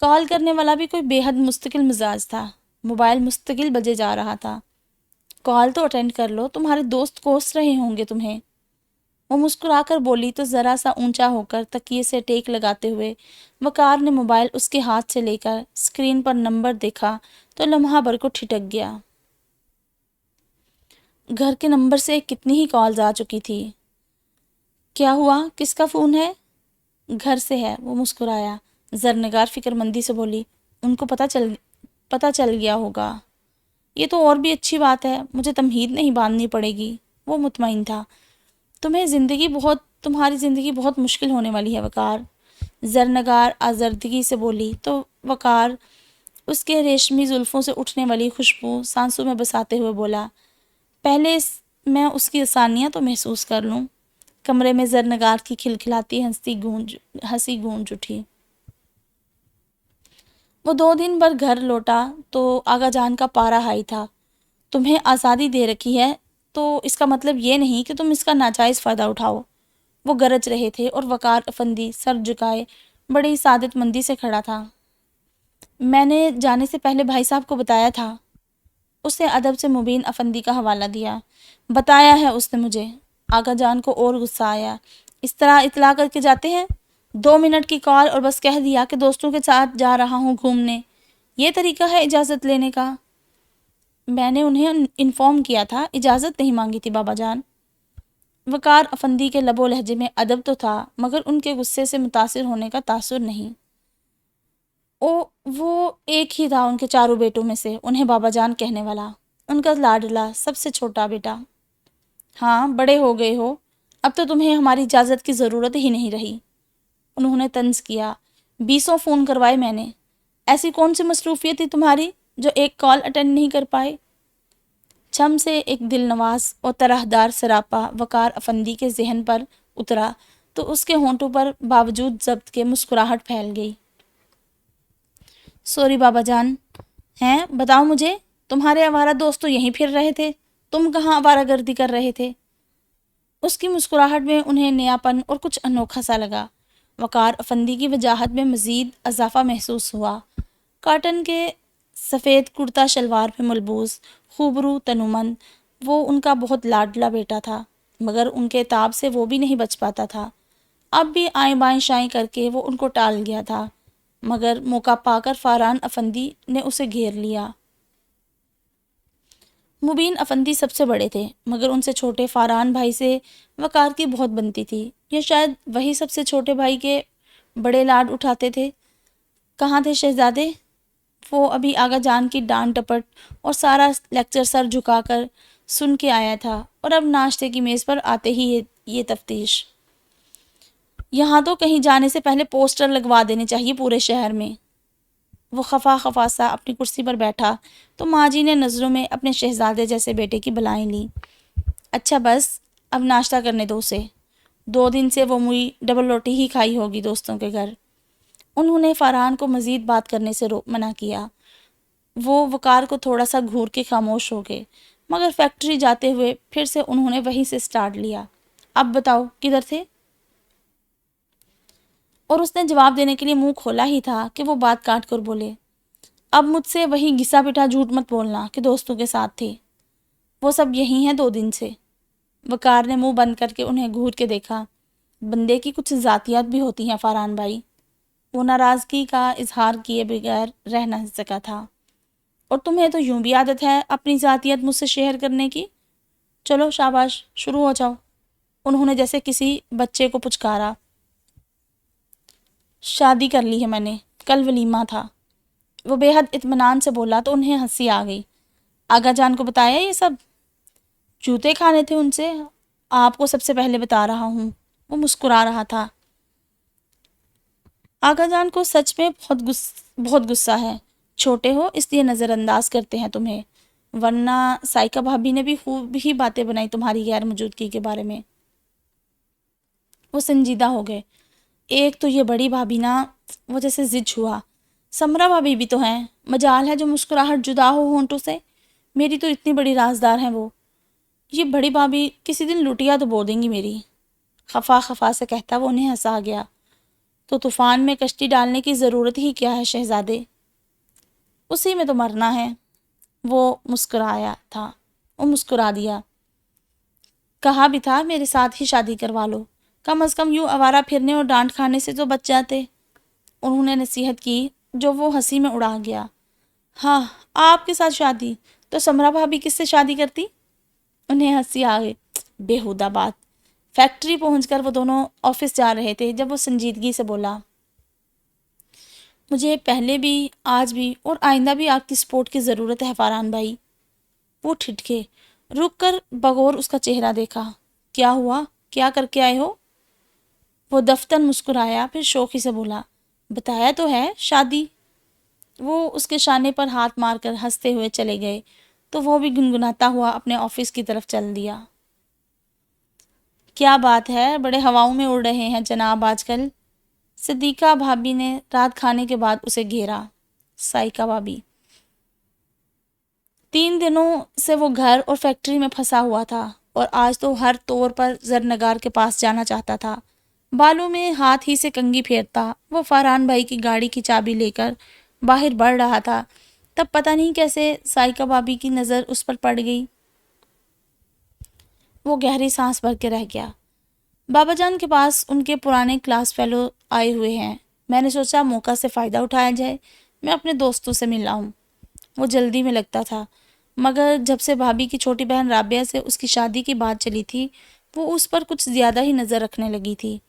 کال کرنے والا بھی کوئی بے حد مستقل مزاج تھا۔ موبائل مستقل بجے جا رہا تھا۔ کال تو اٹینڈ کر لو، تمہارے دوست کوس رہے ہوں گے تمہیں۔ وہ مسکرا کر بولی تو ذرا سا اونچا ہو کر تکیے سے ٹیک لگاتے ہوئے وقار نے موبائل اس کے ہاتھ سے لے کر اسکرین پر نمبر دیکھا تو لمحہ بھر کو ٹھٹک گیا۔ گھر کے نمبر سے کتنی ہی کالز آ چکی تھی۔ کیا ہوا؟ کس کا فون ہے؟ گھر سے ہے، وہ مسکرایا۔ زرنگار فکر مندی سے بولی، ان کو پتہ چل گیا ہوگا۔ یہ تو اور بھی اچھی بات ہے، مجھے تمہید نہیں باندھنی پڑے گی۔ وہ مطمئن تھا۔ تمہاری زندگی بہت مشکل ہونے والی ہے وقار، زرنگار آزردگی سے بولی تو وقار اس کے ریشمی زلفوں سے اٹھنے والی خوشبو سانسوں میں بساتے ہوئے بولا، پہلے میں اس کی آسانیاں تو محسوس کر لوں۔ کمرے میں زرنگار کی کھلکھلاتی ہنسی گونج اٹھی۔ وہ 2 دن بعد گھر لوٹا تو آغا جان کا پارا ہائی تھا۔ تمہیں آزادی دے رکھی ہے تو اس کا مطلب یہ نہیں کہ تم اس کا ناجائز فائدہ اٹھاؤ، وہ گرج رہے تھے اور وقار افندی سر جھکائے بڑی سعادت مندی سے کھڑا تھا۔ میں نے جانے سے پہلے بھائی صاحب کو بتایا تھا، اس نے ادب سے مبین افندی کا حوالہ دیا۔ بتایا ہے اس نے مجھے۔ آغا جان کو اور غصہ آیا۔ اس طرح اطلاع کر کے جاتے ہیں؟ 2 منٹ کی کال اور بس کہہ دیا کہ دوستوں کے ساتھ جا رہا ہوں گھومنے، یہ طریقہ ہے اجازت لینے کا؟ میں نے انہیں انفارم کیا تھا، اجازت نہیں مانگی تھی بابا جان۔ وقار افندی کے لب و لہجے میں ادب تو تھا مگر ان کے غصے سے متاثر ہونے کا تاثر نہیں۔ وہ ایک ہی تھا ان کے 4 بیٹوں میں سے انہیں بابا جان کہنے والا، ان کا لاڈلا سب سے چھوٹا بیٹا۔ ہاں، بڑے ہو گئے ہو، اب تو تمہیں ہماری اجازت کی ضرورت ہی نہیں رہی، انہوں نے طنز کیا۔ 20 فون کروائے میں نے، ایسی کون سی مصروفیت تھی تمہاری جو ایک کال اٹینڈ نہیں کر پائے؟ چھم سے ایک دل نواز اور طرحدار سراپا وقار افندی کے ذہن پر اترا تو اس کے ہونٹوں پر باوجود ضبط کے مسکراہٹ پھیل گئی۔ سوری بابا جان۔ ہیں؟ بتاؤ مجھے، تمہارے آوارہ دوست تو یہیں پھر رہے تھے، تم کہاں آوارہ گردی کر رہے تھے؟ اس کی مسکراہٹ میں انہیں نیاپن اور کچھ انوکھا سا لگا۔ وقار افندی کی وجاہت میں مزید اضافہ محسوس ہوا۔ کاٹن کے سفید کرتا شلوار پہ ملبوس، خوبرو تنومند، وہ ان کا بہت لاڈلا بیٹا تھا مگر ان کے تاب سے وہ بھی نہیں بچ پاتا تھا۔ اب بھی آئیں بائیں شائیں کر کے وہ ان کو ٹال گیا تھا مگر موقع پا کر فاران افندی نے اسے گھیر لیا۔ مبین افندی سب سے بڑے تھے مگر ان سے چھوٹے فاران بھائی سے وقار کی بہت بنتی تھی، یا شاید وہی سب سے چھوٹے بھائی کے بڑے لاڈ اٹھاتے تھے۔ کہاں تھے شہزادے؟ وہ ابھی آغا جان کی ڈانٹ ڈپٹ اور سارا لیکچر سر جھکا کر سن کے آیا تھا اور اب ناشتے کی میز پر آتے ہی یہ تفتیش۔ یہاں تو کہیں جانے سے پہلے پوسٹر لگوا دینے چاہیے پورے شہر میں۔ وہ خفا سا اپنی کرسی پر بیٹھا تو ماں جی نے نظروں میں اپنے شہزادے جیسے بیٹے کی بلائیں لیں۔ اچھا بس اب ناشتہ کرنے دو اسے، 2 دن سے وہ موئی ڈبل روٹی ہی کھائی ہوگی دوستوں کے گھر۔ انہوں نے فاران کو مزید بات کرنے سے منع کیا۔ وہ وقار کو تھوڑا سا گھور کے خاموش ہو گئے مگر فیکٹری جاتے ہوئے پھر سے انہوں نے وہیں سے سٹارٹ لیا۔ اب بتاؤ کدھر تھے؟ اور اس نے جواب دینے کے لیے منہ کھولا ہی تھا کہ وہ بات کاٹ کر بولے، اب مجھ سے وہی گھسا پٹا جھوٹ مت بولنا کہ دوستوں کے ساتھ تھے، وہ سب یہی ہیں 2 دن سے۔ وقار نے منہ بند کر کے انہیں گھور کے دیکھا۔ بندے کی کچھ ذاتیات بھی ہوتی ہیں فاران بھائی۔ وہ ناراضگی کا اظہار کیے بغیر رہ نہ سکا تھا۔ اور تمہیں تو یوں بھی عادت ہے اپنی ذاتیت مجھ سے شیئر کرنے کی؟ چلو شاباش، شروع ہو جاؤ، انہوں نے جیسے کسی بچے کو پچکارا۔ شادی کر لی ہے میں نے، کل ولیمہ تھا، وہ بے حد اطمینان سے بولا تو انہیں ہنسی آ گئی۔ آغا جان کو بتایا یہ سب؟ جوتے کھانے تھے ان سے، آپ کو سب سے پہلے بتا رہا ہوں، وہ مسکرا رہا تھا۔ آغا جان کو سچ میں بہت غصہ ہے، چھوٹے ہو اس لیے نظر انداز کرتے ہیں تمہیں، ورنہ سائیکہ بھابھی نے بھی خوب ہی باتیں بنائی تمہاری غیر موجودگی کے بارے میں۔ وہ سنجیدہ ہو گئے۔ ایک تو یہ بڑی بھابھی نا، وہ جیسے ضد چھوا، سمرا بھابھی بھی تو ہیں، مجال ہے جو مسکراہٹ جدا ہو ہونٹوں سے، میری تو اتنی بڑی رازدار ہیں وہ، یہ بڑی بھابھی کسی دن لٹیا تو بو دیں گی میری۔ خفا خفا سے کہتا وہ انہیں ہنسا گیا۔ تو طوفان میں کشتی ڈالنے کی ضرورت ہی کیا ہے شہزادے، اسی میں تو مرنا ہے۔ وہ مسکرا دیا۔ کہا بھی تھا میرے ساتھ ہی شادی کروا لو، کم از کم یوں آوارہ پھرنے اور ڈانٹ کھانے سے تو بچ جاتے، انہوں نے نصیحت کی، جو وہ ہنسی میں اڑا گیا۔ ہاں، آپ کے ساتھ شادی؟ تو سمرا بھابھی کس سے شادی کرتی؟ انہیں ہنسی آ گئی۔ بےہودہ بات۔ فیکٹری پہنچ کر وہ دونوں آفس جا رہے تھے جب وہ سنجیدگی سے بولا، مجھے پہلے بھی، آج بھی اور آئندہ بھی آپ کی سپورٹ کی ضرورت ہے فاران بھائی۔ وہ ٹھٹکے، رک کر بغور اس کا چہرہ دیکھا۔ کیا ہوا؟ کیا کر کے آئے ہو؟ وہ دفتن مسکرایا، پھر شوخی سے بولا، بتایا تو ہے، شادی۔ وہ اس کے شانے پر ہاتھ مار کر ہنستے ہوئے چلے گئے تو وہ بھی گنگناتا ہوا اپنے آفس کی طرف چل دیا۔ کیا بات ہے، بڑے ہواؤں میں اڑ رہے ہیں جناب آج کل، صدیقہ بھابھی نے رات کھانے کے بعد اسے گھیرا۔ سائیکہ بھابھی 3 دنوں سے وہ گھر اور فیکٹری میں پھنسا ہوا تھا اور آج تو ہر طور پر زرنگار کے پاس جانا چاہتا تھا۔ بالوں میں ہاتھ ہی سے کنگھی پھیرتا وہ فاران بھائی کی گاڑی کی چابی لے کر باہر بڑھ رہا تھا، تب پتہ نہیں کیسے سائیکہ بھابھی کی نظر اس پر پڑ گئی۔ وہ گہری سانس بھر کے رہ گیا۔ بابا جان کے پاس ان کے پرانے کلاس فیلو آئے ہوئے ہیں، میں نے سوچا موقع سے فائدہ اٹھایا جائے، میں اپنے دوستوں سے مل آؤں۔ وہ جلدی میں لگتا تھا، مگر جب سے بھابھی کی چھوٹی بہن رابعہ سے اس کی شادی کی بات چلی تھی، وہ اس پر کچھ زیادہ ہی نظر رکھنے لگی تھی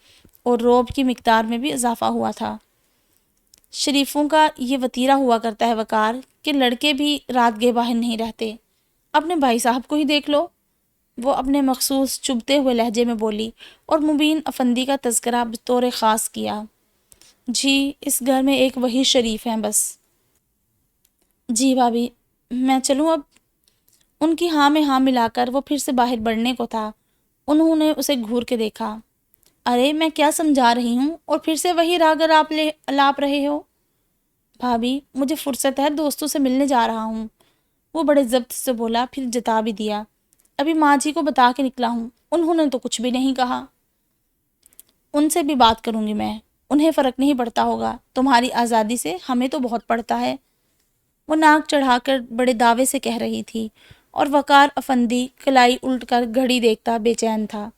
اور روب کی مقدار میں بھی اضافہ ہوا تھا۔ شریفوں کا یہ وتیرہ ہوا کرتا ہے وقار، کہ لڑکے بھی رات گئے باہر نہیں رہتے۔ اپنے بھائی صاحب کو ہی دیکھ لو، وہ اپنے مخصوص چبھتے ہوئے لہجے میں بولی اور مبین افندی کا تذکرہ بطور خاص کیا۔ جی، اس گھر میں ایک وہی شریف ہیں بس۔ جی بھابھی، میں چلوں اب؟ ان کی ہاں میں ہاں ملا کر وہ پھر سے باہر بڑھنے کو تھا، انہوں نے اسے گھور کے دیکھا۔ ارے میں کیا سمجھا رہی ہوں اور پھر سے وہی راگر آپ لاپ رہے ہو؟ بھابھی مجھے فرصت ہے، دوستوں سے ملنے جا رہا ہوں، وہ بڑے ضبط سے بولا، پھر جتا بھی دیا، ابھی ماں جی کو بتا کے نکلا ہوں، انہوں نے تو کچھ بھی نہیں کہا۔ ان سے بھی بات کروں گی میں، انہیں فرق نہیں پڑتا ہوگا، تمہاری آزادی سے ہمیں تو بہت پڑتا ہے، وہ ناک چڑھا کر بڑے دعوے سے کہہ رہی تھی، اور وقار افندی کلائی الٹ کر گھڑی دیکھتا بے چین تھا۔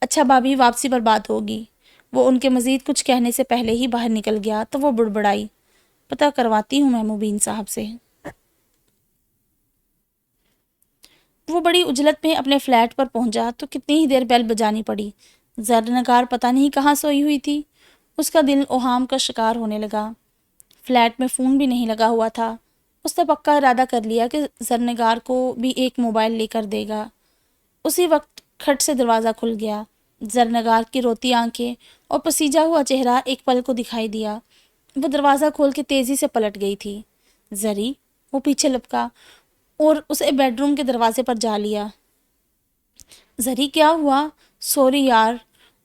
اچھا بھابھی، واپسی پر بات ہوگی۔ وہ ان کے مزید کچھ کہنے سے پہلے ہی باہر نکل گیا تو وہ بڑبڑائی، پتہ کرواتی ہوں میں مبین صاحب سے۔ وہ بڑی عجلت میں اپنے فلیٹ پر پہنچا تو کتنی ہی دیر بیل بجانی پڑی۔ زرنگار پتہ نہیں کہاں سوئی ہوئی تھی، اس کا دل اوہام کا شکار ہونے لگا۔ فلیٹ میں فون بھی نہیں لگا ہوا تھا، اس نے پکا ارادہ کر لیا کہ زرنگار کو بھی ایک موبائل لے کر دے گا۔ اسی وقت کھٹ سے دروازہ کھل گیا، زرنگار کی روتی آنکھیں اور پسیجا ہوا چہرہ ایک پل کو دکھائی دیا۔ وہ دروازہ کھول کے تیزی سے پلٹ گئی تھی۔ زری، وہ پیچھے لپکا اور اسے بیڈ روم کے دروازے پر جا لیا۔ زری کیا ہوا؟ سوری یار،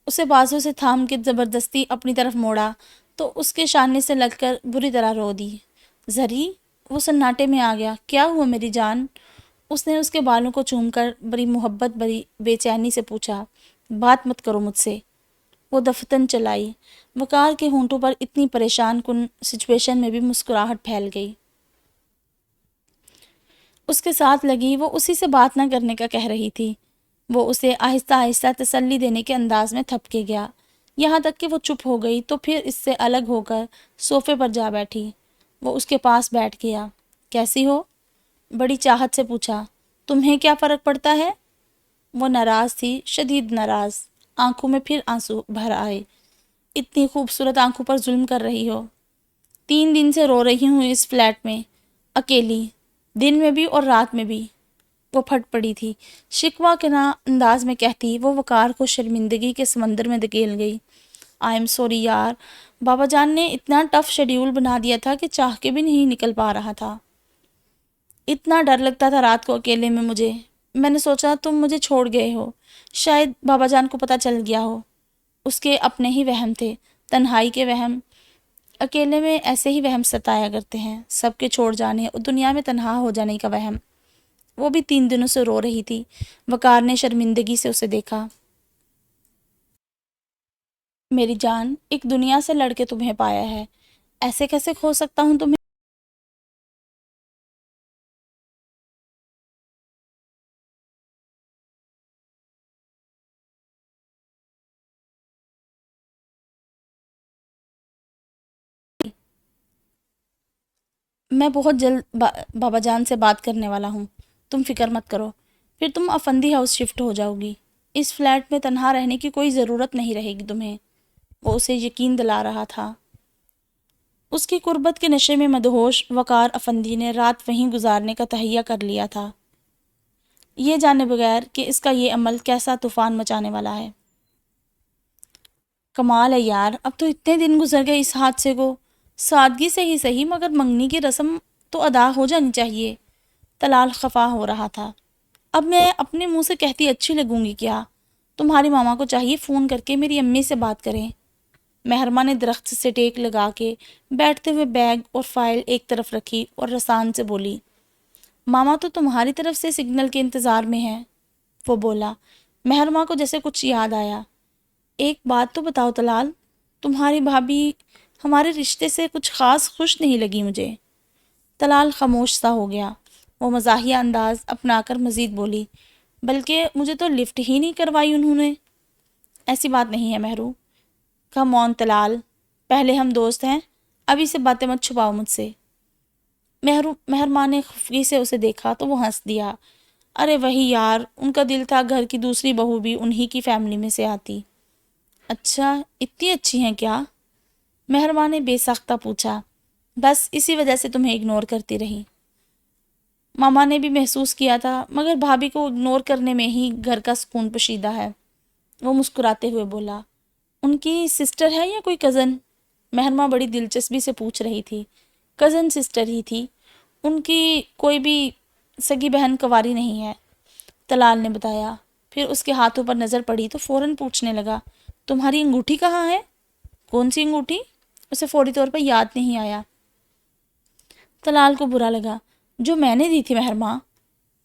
اسے بازو سے تھام کے زبردستی اپنی طرف موڑا تو اس کے شانے سے لگ کر بری طرح رو دی۔ زری، وہ سناٹے میں آ گیا، کیا ہوا میری جان؟ اس نے اس کے بالوں کو چوم کر بڑی محبت بری بے چینی سے پوچھا۔ بات مت کرو مجھ سے، وہ دفتن چلائی۔ وقار کے ہونٹوں پر اتنی پریشان کن سچویشن میں بھی مسکراہٹ پھیل گئی۔ اس کے ساتھ لگی وہ اسی سے بات نہ کرنے کا کہہ رہی تھی۔ وہ اسے آہستہ آہستہ تسلی دینے کے انداز میں تھپکے گیا، یہاں تک کہ وہ چپ ہو گئی تو پھر اس سے الگ ہو کر صوفے پر جا بیٹھی۔ وہ اس کے پاس بیٹھ گیا۔ کیسی ہو؟ بڑی چاہت سے پوچھا۔ تمہیں کیا فرق پڑتا ہے؟ وہ ناراض تھی، شدید ناراض، آنکھوں میں پھر آنسو بھر آئے۔ اتنی خوبصورت آنکھوں پر ظلم کر رہی ہو؟ 3 دن سے رو رہی ہوں اس فلیٹ میں، اکیلی، دن میں بھی اور رات میں بھی، وہ پھٹ پڑی تھی، شکوہ کے نا انداز میں کہتی۔ وہ وقار کو شرمندگی کے سمندر میں دھکیل گئی۔ آئی ایم سوری یار، بابا جان نے اتنا ٹف شیڈیول بنا دیا تھا کہ چاہ کے بھی نہیں نکل پا رہا تھا۔ اتنا ڈر لگتا تھا رات کو اکیلے میں مجھے، میں نے سوچا تم مجھے چھوڑ گئے ہو، شاید بابا جان کو پتہ چل گیا ہو۔ اس کے اپنے ہی وہم تھے، تنہائی کے وہم۔ اکیلے میں ایسے ہی وہم ستایا کرتے ہیں، سب کے چھوڑ جانے اور دنیا میں تنہا ہو جانے کا وہم۔ وہ بھی 3 دنوں سے رو رہی تھی۔ وقار نے شرمندگی سے اسے دیکھا۔ میری جان، ایک دنیا سے لڑ کے تمہیں پایا ہے، ایسے کیسے کھو سکتا ہوں تمہیں؟ میں بہت جلد بابا جان سے بات کرنے والا ہوں، تم فکر مت کرو، پھر تم افندی ہاؤس شفٹ ہو جاؤ گی۔ اس فلیٹ میں تنہا رہنے کی کوئی ضرورت نہیں رہے گی تمہیں، وہ اسے یقین دلا رہا تھا۔ اس کی قربت کے نشے میں مدہوش وقار افندی نے رات وہیں گزارنے کا تہیہ کر لیا تھا، یہ جانے بغیر کہ اس کا یہ عمل کیسا طوفان مچانے والا ہے۔ کمال ہے یار، اب تو اتنے دن گزر گئے اس حادثے کو، سادگی سے ہی صحیح مگر منگنی کی رسم تو ادا ہو جانی چاہیے۔ طلال خفا ہو رہا تھا۔ اب میں اپنے منہ سے کہتی اچھی لگوں گی کیا؟ تمہاری ماما کو چاہیے فون کر کے میری امی سے بات کریں۔ مہرماں نے درخت سے ٹیک لگا کے بیٹھتے ہوئے بیگ اور فائل ایک طرف رکھی اور رسان سے بولی، ماما تو تمہاری طرف سے سگنل کے انتظار میں ہے۔ وہ بولا۔ مہرماں کو جیسے کچھ یاد آیا۔ ایک بات تو بتاؤ طلال، تمہاری بھابھی ہمارے رشتے سے کچھ خاص خوش نہیں لگی مجھے۔ طلال خاموش سا ہو گیا۔ وہ مزاحیہ انداز اپنا کر مزید بولی، بلکہ مجھے تو لفٹ ہی نہیں کروائی انہوں نے۔ ایسی بات نہیں ہے مہرو۔ کم آن طلال، پہلے ہم دوست ہیں، ابھی سے باتیں مت چھپاؤ مجھ سے۔ مہرماں نے خفگی سے اسے دیکھا تو وہ ہنس دیا۔ ارے وہی یار، ان کا دل تھا گھر کی دوسری بہو بھی انہی کی فیملی میں سے آتی۔ اچھا، اتنی اچھی ہیں کیا؟ مہرماں نے بے ساختہ پوچھا۔ بس اسی وجہ سے تمہیں اگنور کرتی رہی۔ ماما نے بھی محسوس کیا تھا، مگر بھابھی کو اگنور کرنے میں ہی گھر کا سکون پوشیدہ ہے۔ وہ مسکراتے ہوئے بولا۔ ان کی سسٹر ہے یا کوئی کزن؟ مہرماں بڑی دلچسپی سے پوچھ رہی تھی۔ کزن سسٹر ہی تھی، ان کی کوئی بھی سگی بہن کنواری نہیں ہے، طلال نے بتایا۔ پھر اس کے ہاتھوں پر نظر پڑی تو فوراً پوچھنے لگا، تمہاری انگوٹھی کہاں ہے؟ کون سی انگوٹھی؟ اسے فوری طور پر یاد نہیں آیا۔ طلال کو برا لگا۔ جو میں نے دی تھی مہرماں،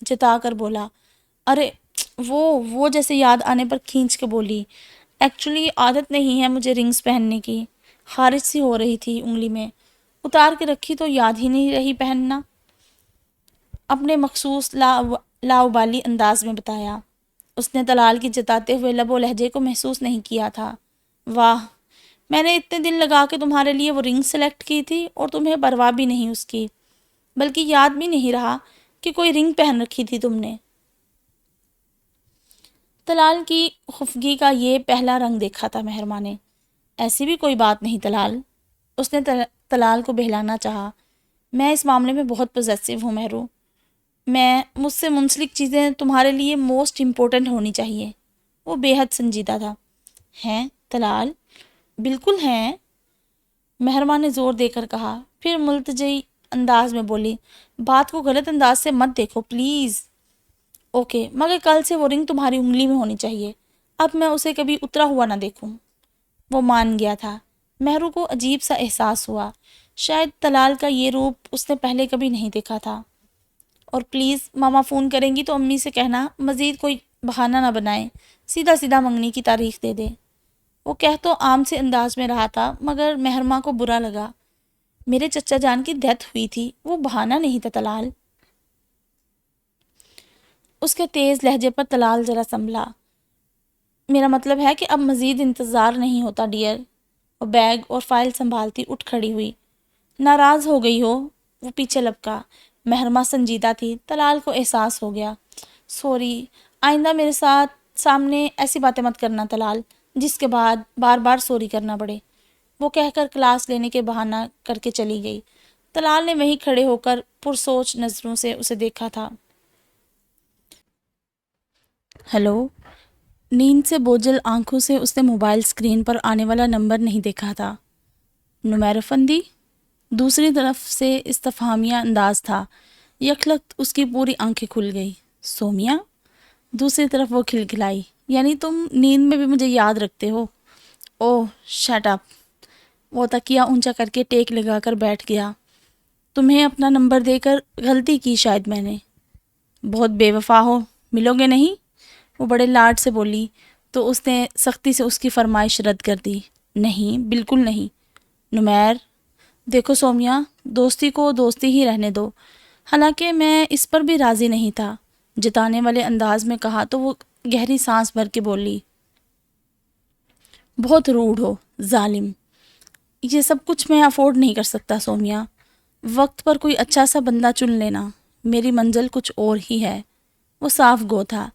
جتا کر بولا۔ ارے وہ جیسے یاد آنے پر کھینچ کے بولی، ایکچولی عادت نہیں ہے مجھے رنگز پہننے کی، خارش سی ہو رہی تھی انگلی میں، اتار کے رکھی تو یاد ہی نہیں رہی پہننا۔ اپنے مخصوص لاؤبالی انداز میں بتایا۔ اس نے طلال کی جتاتے ہوئے لب و لہجے کو محسوس نہیں کیا تھا۔ واہ، میں نے اتنے دن لگا کے تمہارے لیے وہ رنگ سلیکٹ کی تھی اور تمہیں پرواہ بھی نہیں اس کی، بلکہ یاد بھی نہیں رہا کہ کوئی رنگ پہن رکھی تھی تم نے۔ طلال کی خفگی کا یہ پہلا رنگ دیکھا تھا مہرماں نے۔ ایسی بھی کوئی بات نہیں طلال، اس نے طلال کو بہلانا چاہا۔ میں اس معاملے میں بہت پوزیسو ہوں مہرو، مجھ سے منسلک چیزیں تمہارے لیے موسٹ امپورٹنٹ ہونی چاہیے۔ وہ بے حد سنجیدہ تھا۔ ہیں طلال؟ بالکل ہیں، مہرماں نے زور دے کر کہا، پھر ملتجئی انداز میں بولی، بات کو غلط انداز سے مت دیکھو پلیز۔ اوکے، مگر کل سے وہ رنگ تمہاری انگلی میں ہونی چاہیے، اب میں اسے کبھی اترا ہوا نہ دیکھوں۔ وہ مان گیا تھا۔ مہرو کو عجیب سا احساس ہوا، شاید طلال کا یہ روپ اس نے پہلے کبھی نہیں دیکھا تھا۔ اور پلیز ماما فون کریں گی تو امی سے کہنا مزید کوئی بہانہ نہ بنائیں، سیدھا سیدھا منگنی کی تاریخ دے دے۔ وہ کہہ تو عام سے انداز میں رہا تھا، مگر مہرماں کو برا لگا۔ میرے چچا جان کی ڈیتھ ہوئی تھی، وہ بہانہ نہیں تھا طلال۔ اس کے تیز لہجے پر طلال ذرا سنبھلا۔ میرا مطلب ہے کہ اب مزید انتظار نہیں ہوتا ڈیئر۔ وہ بیگ اور فائل سنبھالتی اٹھ کھڑی ہوئی۔ ناراض ہو گئی ہو؟ وہ پیچھے لپکا۔ مہرماں سنجیدہ تھی، طلال کو احساس ہو گیا۔ سوری، آئندہ میرے سامنے ایسی باتیں مت کرنا طلال، جس کے بعد بار بار سوری کرنا پڑے۔ وہ کہہ کر کلاس لینے کے بہانہ کر کے چلی گئی۔ طلال نے وہیں کھڑے ہو کر پرسوچ نظروں سے اسے دیکھا تھا۔ ہیلو؟ نیند سے بوجھل آنکھوں سے اس نے موبائل اسکرین پر آنے والا نمبر نہیں دیکھا تھا۔ نمیر افندی؟ دوسری طرف سے استفہامیہ انداز تھا۔ یکلخت اس کی پوری آنکھیں کھل گئی۔ سومیا؟ دوسری طرف وہ کھلکھلائی، یعنی تم نیند میں بھی مجھے یاد رکھتے ہو؟ اوہ شٹ اپ. وہ تکیہ اونچا کر کے ٹیک لگا کر بیٹھ گیا. تمہیں اپنا نمبر دے کر غلطی کی شاید میں نے. بہت بے وفا ہو، ملو گے نہیں؟ وہ بڑے لاڈ سے بولی تو اس نے سختی سے اس کی فرمائش رد کر دی. نہیں، بالکل نہیں. نمیر، دیکھو سومیا، دوستی کو دوستی ہی رہنے دو. حالانکہ میں اس پر بھی راضی نہیں تھا. جتانے والے انداز میں کہا تو وہ گہری سانس بھر کے بولی. بہت روڈ ہو، ظالم. یہ سب کچھ میں افورڈ نہیں کر سکتا سومیا. وقت پر کوئی اچھا سا بندہ چن لینا. میری منزل کچھ اور ہی ہے. وہ صاف گو تھا،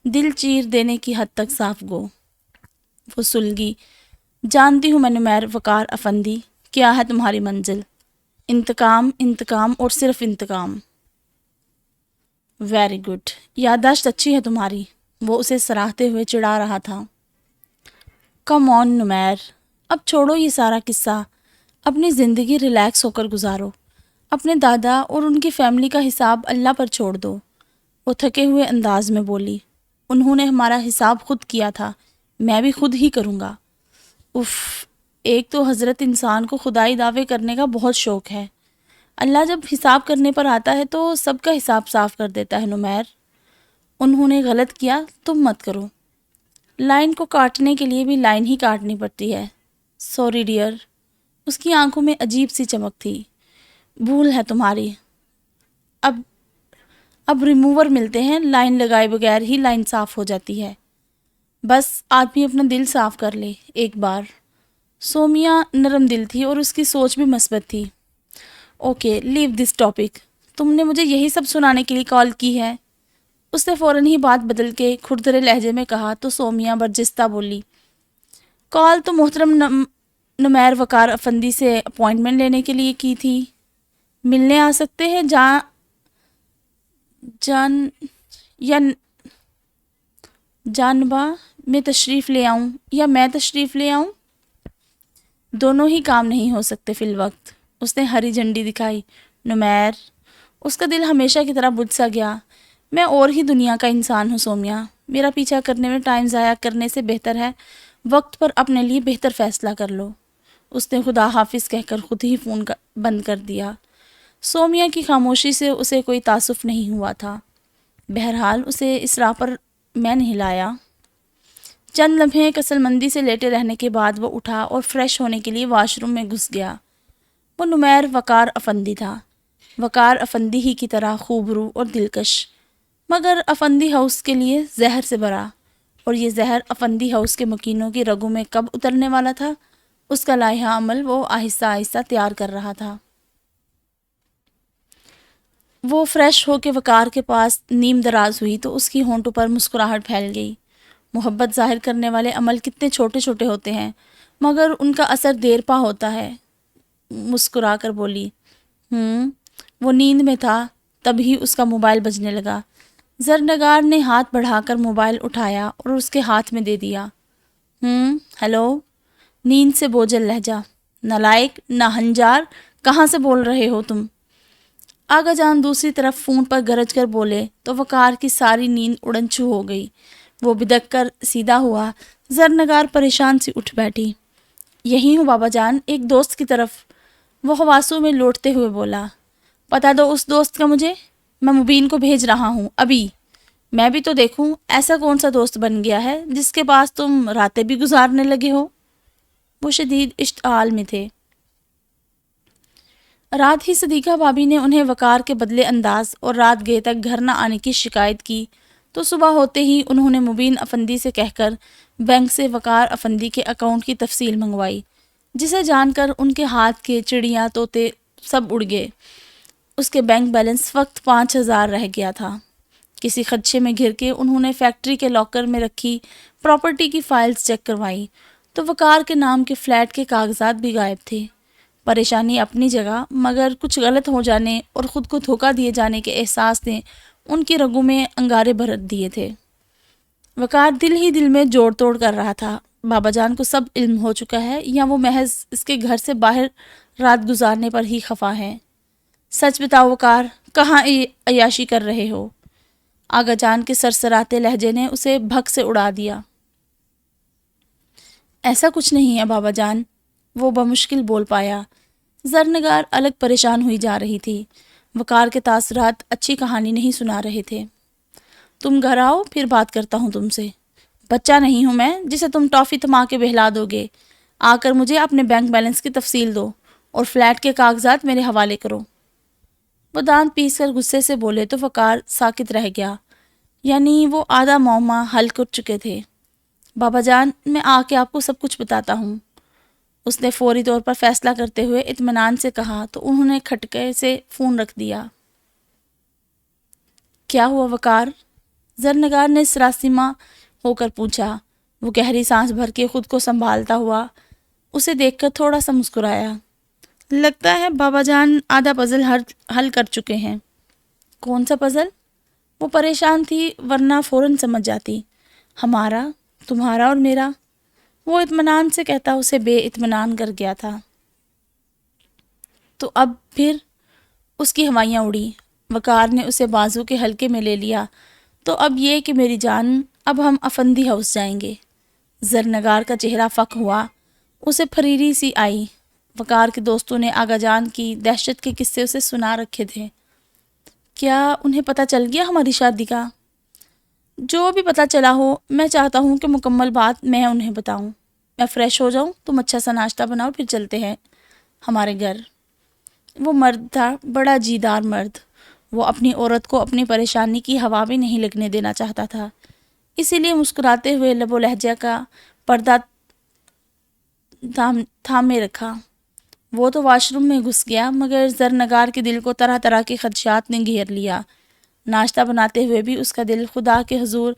دل چیر دینے کی حد تک صاف گو. وہ سلگی. جانتی ہوں میں نمیر وقار افندی، کیا ہے تمہاری منزل؟ انتقام، انتقام اور صرف انتقام. ویری گڈ، یادداشت اچھی ہے تمہاری. وہ اسے سراہتے ہوئے چڑھا رہا تھا. کم آن نمیر، اب چھوڑو یہ سارا قصہ. اپنی زندگی ریلیکس ہو کر گزارو. اپنے دادا اور ان کی فیملی کا حساب اللہ پر چھوڑ دو. وہ تھکے ہوئے انداز میں بولی. انہوں نے ہمارا حساب خود کیا تھا، میں بھی خود ہی کروں گا. اف، ایک تو حضرت انسان کو خدائی دعوے کرنے کا بہت شوق ہے. اللہ جب حساب کرنے پر آتا ہے تو سب کا حساب صاف کر دیتا ہے نمیر. انہوں نے غلط کیا، تم مت کرو. لائن کو کاٹنے کے لیے بھی لائن ہی کاٹنی پڑتی ہے. Sorry dear. اس کی آنکھوں میں عجیب سی چمک تھی. بھول ہے تمہاری. اب ریموور ملتے ہیں، لائن لگائے بغیر ہی لائن صاف ہو جاتی ہے. بس آدمی اپنا دل صاف کر لے ایک بار. سومیا نرم دل تھی اور اس کی سوچ بھی مثبت تھی. Okay, leave this topic. تم نے مجھے یہی سب سنانے کے لیے کال کی ہے؟ اس نے فوراً ہی بات بدل کے کھردرے لہجے میں کہا تو سومیا برجستہ بولی. کال تو محترم نمیر وقار افندی سے اپوائنٹمنٹ لینے کے لیے کی تھی. ملنے آ سکتے ہیں جانبا میں تشریف لے آؤں یا میں تشریف لے آؤں؟ دونوں ہی کام نہیں ہو سکتے فی الوقت. اس نے ہری جھنڈی دکھائی. نمیر، اس کا دل ہمیشہ کی طرح بجھ سا گیا. میں اور ہی دنیا کا انسان ہوں سومیا. میرا پیچھا کرنے میں ٹائم ضائع کرنے سے بہتر ہے وقت پر اپنے لیے بہتر فیصلہ کر لو. اس نے خدا حافظ کہہ کر خود ہی فون بند کر دیا. سومیا کی خاموشی سے اسے کوئی تعصف نہیں ہوا تھا. بہرحال اسے اس راہ پر میں نہیں لایا. چند لمحے کسل مندی سے لیٹے رہنے کے بعد وہ اٹھا اور فریش ہونے کے لیے واش روم میں گھس گیا. وہ نمیر وقار افندی تھا. وقار افندی ہی کی طرح خوبرو اور دلکش، مگر افندی ہاؤس کے لیے زہر سے بھرا. اور یہ زہر افندی ہاؤس کے مکینوں کی رگوں میں کب اترنے والا تھا، اس کا لائحہ عمل وہ آہستہ آہستہ تیار کر رہا تھا. وہ فریش ہو کے وقار کے پاس نیم دراز ہوئی تو اس کی ہونٹوں پر مسکراہٹ پھیل گئی. محبت ظاہر کرنے والے عمل کتنے چھوٹے چھوٹے ہوتے ہیں مگر ان کا اثر دیر پا ہوتا ہے. مسکرا کر بولی. وہ نیند میں تھا تبھی اس کا موبائل بجنے لگا. زرنگار نے ہاتھ بڑھا کر موبائل اٹھایا اور اس کے ہاتھ میں دے دیا. ہیلو. نیند سے بوجھل لہجہ. نالائق، ناہنجار، کہاں سے بول رہے ہو تم؟ آغا جان دوسری طرف فون پر گرج کر بولے تو وقار کی ساری نیند اڑن چھو ہو گئی. وہ بدک کر سیدھا ہوا. زرنگار پریشان سی اٹھ بیٹھی. یہی ہوں بابا جان، ایک دوست کی طرف. وہ حواسوں میں لوٹتے ہوئے بولا. پتا دو اس دوست کا مجھے، میں مبین کو بھیج رہا ہوں ابھی. میں بھی تو دیکھوں ایسا کون سا دوست بن گیا ہے جس کے پاس تم راتیں بھی گزارنے لگے ہو. وہ شدید اشتعال میں تھے. رات ہی صدیقہ بھابی نے انہیں وقار کے بدلے انداز اور رات گئے تک گھر نہ آنے کی شکایت کی تو صبح ہوتے ہی انہوں نے مبین افندی سے کہہ کر بینک سے وقار افندی کے اکاؤنٹ کی تفصیل منگوائی، جسے جان کر ان کے ہاتھ کے چڑیاں طوطے سب اڑ گئے. اس کے بینک بیلنس وقت 5,000 رہ گیا تھا. کسی خدشے میں گھر کے انہوں نے فیکٹری کے لاکر میں رکھی پراپرٹی کی فائلز چیک کروائی تو وقار کے نام کے فلیٹ کے کاغذات بھی غائب تھے. پریشانی اپنی جگہ مگر کچھ غلط ہو جانے اور خود کو دھوکہ دیے جانے کے احساس نے ان کی رگوں میں انگارے بھر دیے تھے. وقار دل ہی دل میں جوڑ توڑ کر رہا تھا. بابا جان کو سب علم ہو چکا ہے یا وہ محض اس کے گھر سے باہر رات گزارنے پر ہی خفا ہے؟ سچ بتاؤ وقار، کہاں عیاشی کر رہے ہو؟ آغا جان کے سرسراتے لہجے نے اسے بھگ سے اڑا دیا. ایسا کچھ نہیں ہے بابا جان، وہ بمشکل بول پایا۔ زرنگار الگ پریشان ہوئی جا رہی تھی۔ وقار کے تاثرات اچھی کہانی نہیں سنا رہے تھے۔ تم گھر آؤ، پھر بات کرتا ہوں تم سے۔ بچہ نہیں ہوں میں جسے تم ٹافی تھما کے بہلا دو گے۔ آ کر مجھے اپنے بینک بیلنس کی تفصیل دو اور فلیٹ کے کاغذات میرے حوالے کرو۔ وہ دانت پیس کر غصے سے بولے تو وقار ساکت رہ گیا، یعنی وہ آدھا معمہ حل کر چکے تھے۔ بابا جان، میں آ کے آپ کو سب کچھ بتاتا ہوں، اس نے فوری طور پر فیصلہ کرتے ہوئے اطمینان سے کہا تو انہوں نے کھٹکے سے فون رکھ دیا۔ کیا ہوا وقار؟ زرنگار نے سراسیمہ ہو کر پوچھا۔ وہ گہری سانس بھر کے خود کو سنبھالتا ہوا اسے دیکھ کر تھوڑا سا مسکرایا۔ لگتا ہے بابا جان آدھا پزل حل کر چکے ہیں۔ کون سا پزل؟ وہ پریشان تھی، ورنہ فوراً سمجھ جاتی۔ ہمارا، تمہارا اور میرا۔ وہ اطمینان سے کہتا اسے بے اطمینان کر گیا تھا۔ تو اب پھر؟ اس کی ہوائیاں اڑی۔ وقار نے اسے بازو کے حلقے میں لے لیا۔ تو اب یہ کہ میری جان، اب ہم افندی ہاؤس جائیں گے۔ زرنگار کا چہرہ فک ہوا، اسے پھریری سی آئی۔ وقار کے دوستوں نے آغا جان کی دہشت کے قصے اسے سنا رکھے تھے۔ کیا انہیں پتہ چل گیا ہماری شادی کا؟ جو بھی پتہ چلا ہو، میں چاہتا ہوں کہ مکمل بات میں انہیں بتاؤں۔ میں فریش ہو جاؤں، تم اچھا سا ناشتہ بناؤ، پھر چلتے ہیں ہمارے گھر۔ وہ مرد تھا، بڑا جیدار مرد۔ وہ اپنی عورت کو اپنی پریشانی کی ہوا بھی نہیں لگنے دینا چاہتا تھا، اسی لیے مسکراتے ہوئے لب و لہجہ کا پردہ تھامے رکھا۔ وہ تو واش روم میں گھس گیا، مگر زرنگار کے دل کو طرح طرح کے خدشات نے گھیر لیا۔ ناشتہ بناتے ہوئے بھی اس کا دل خدا کے حضور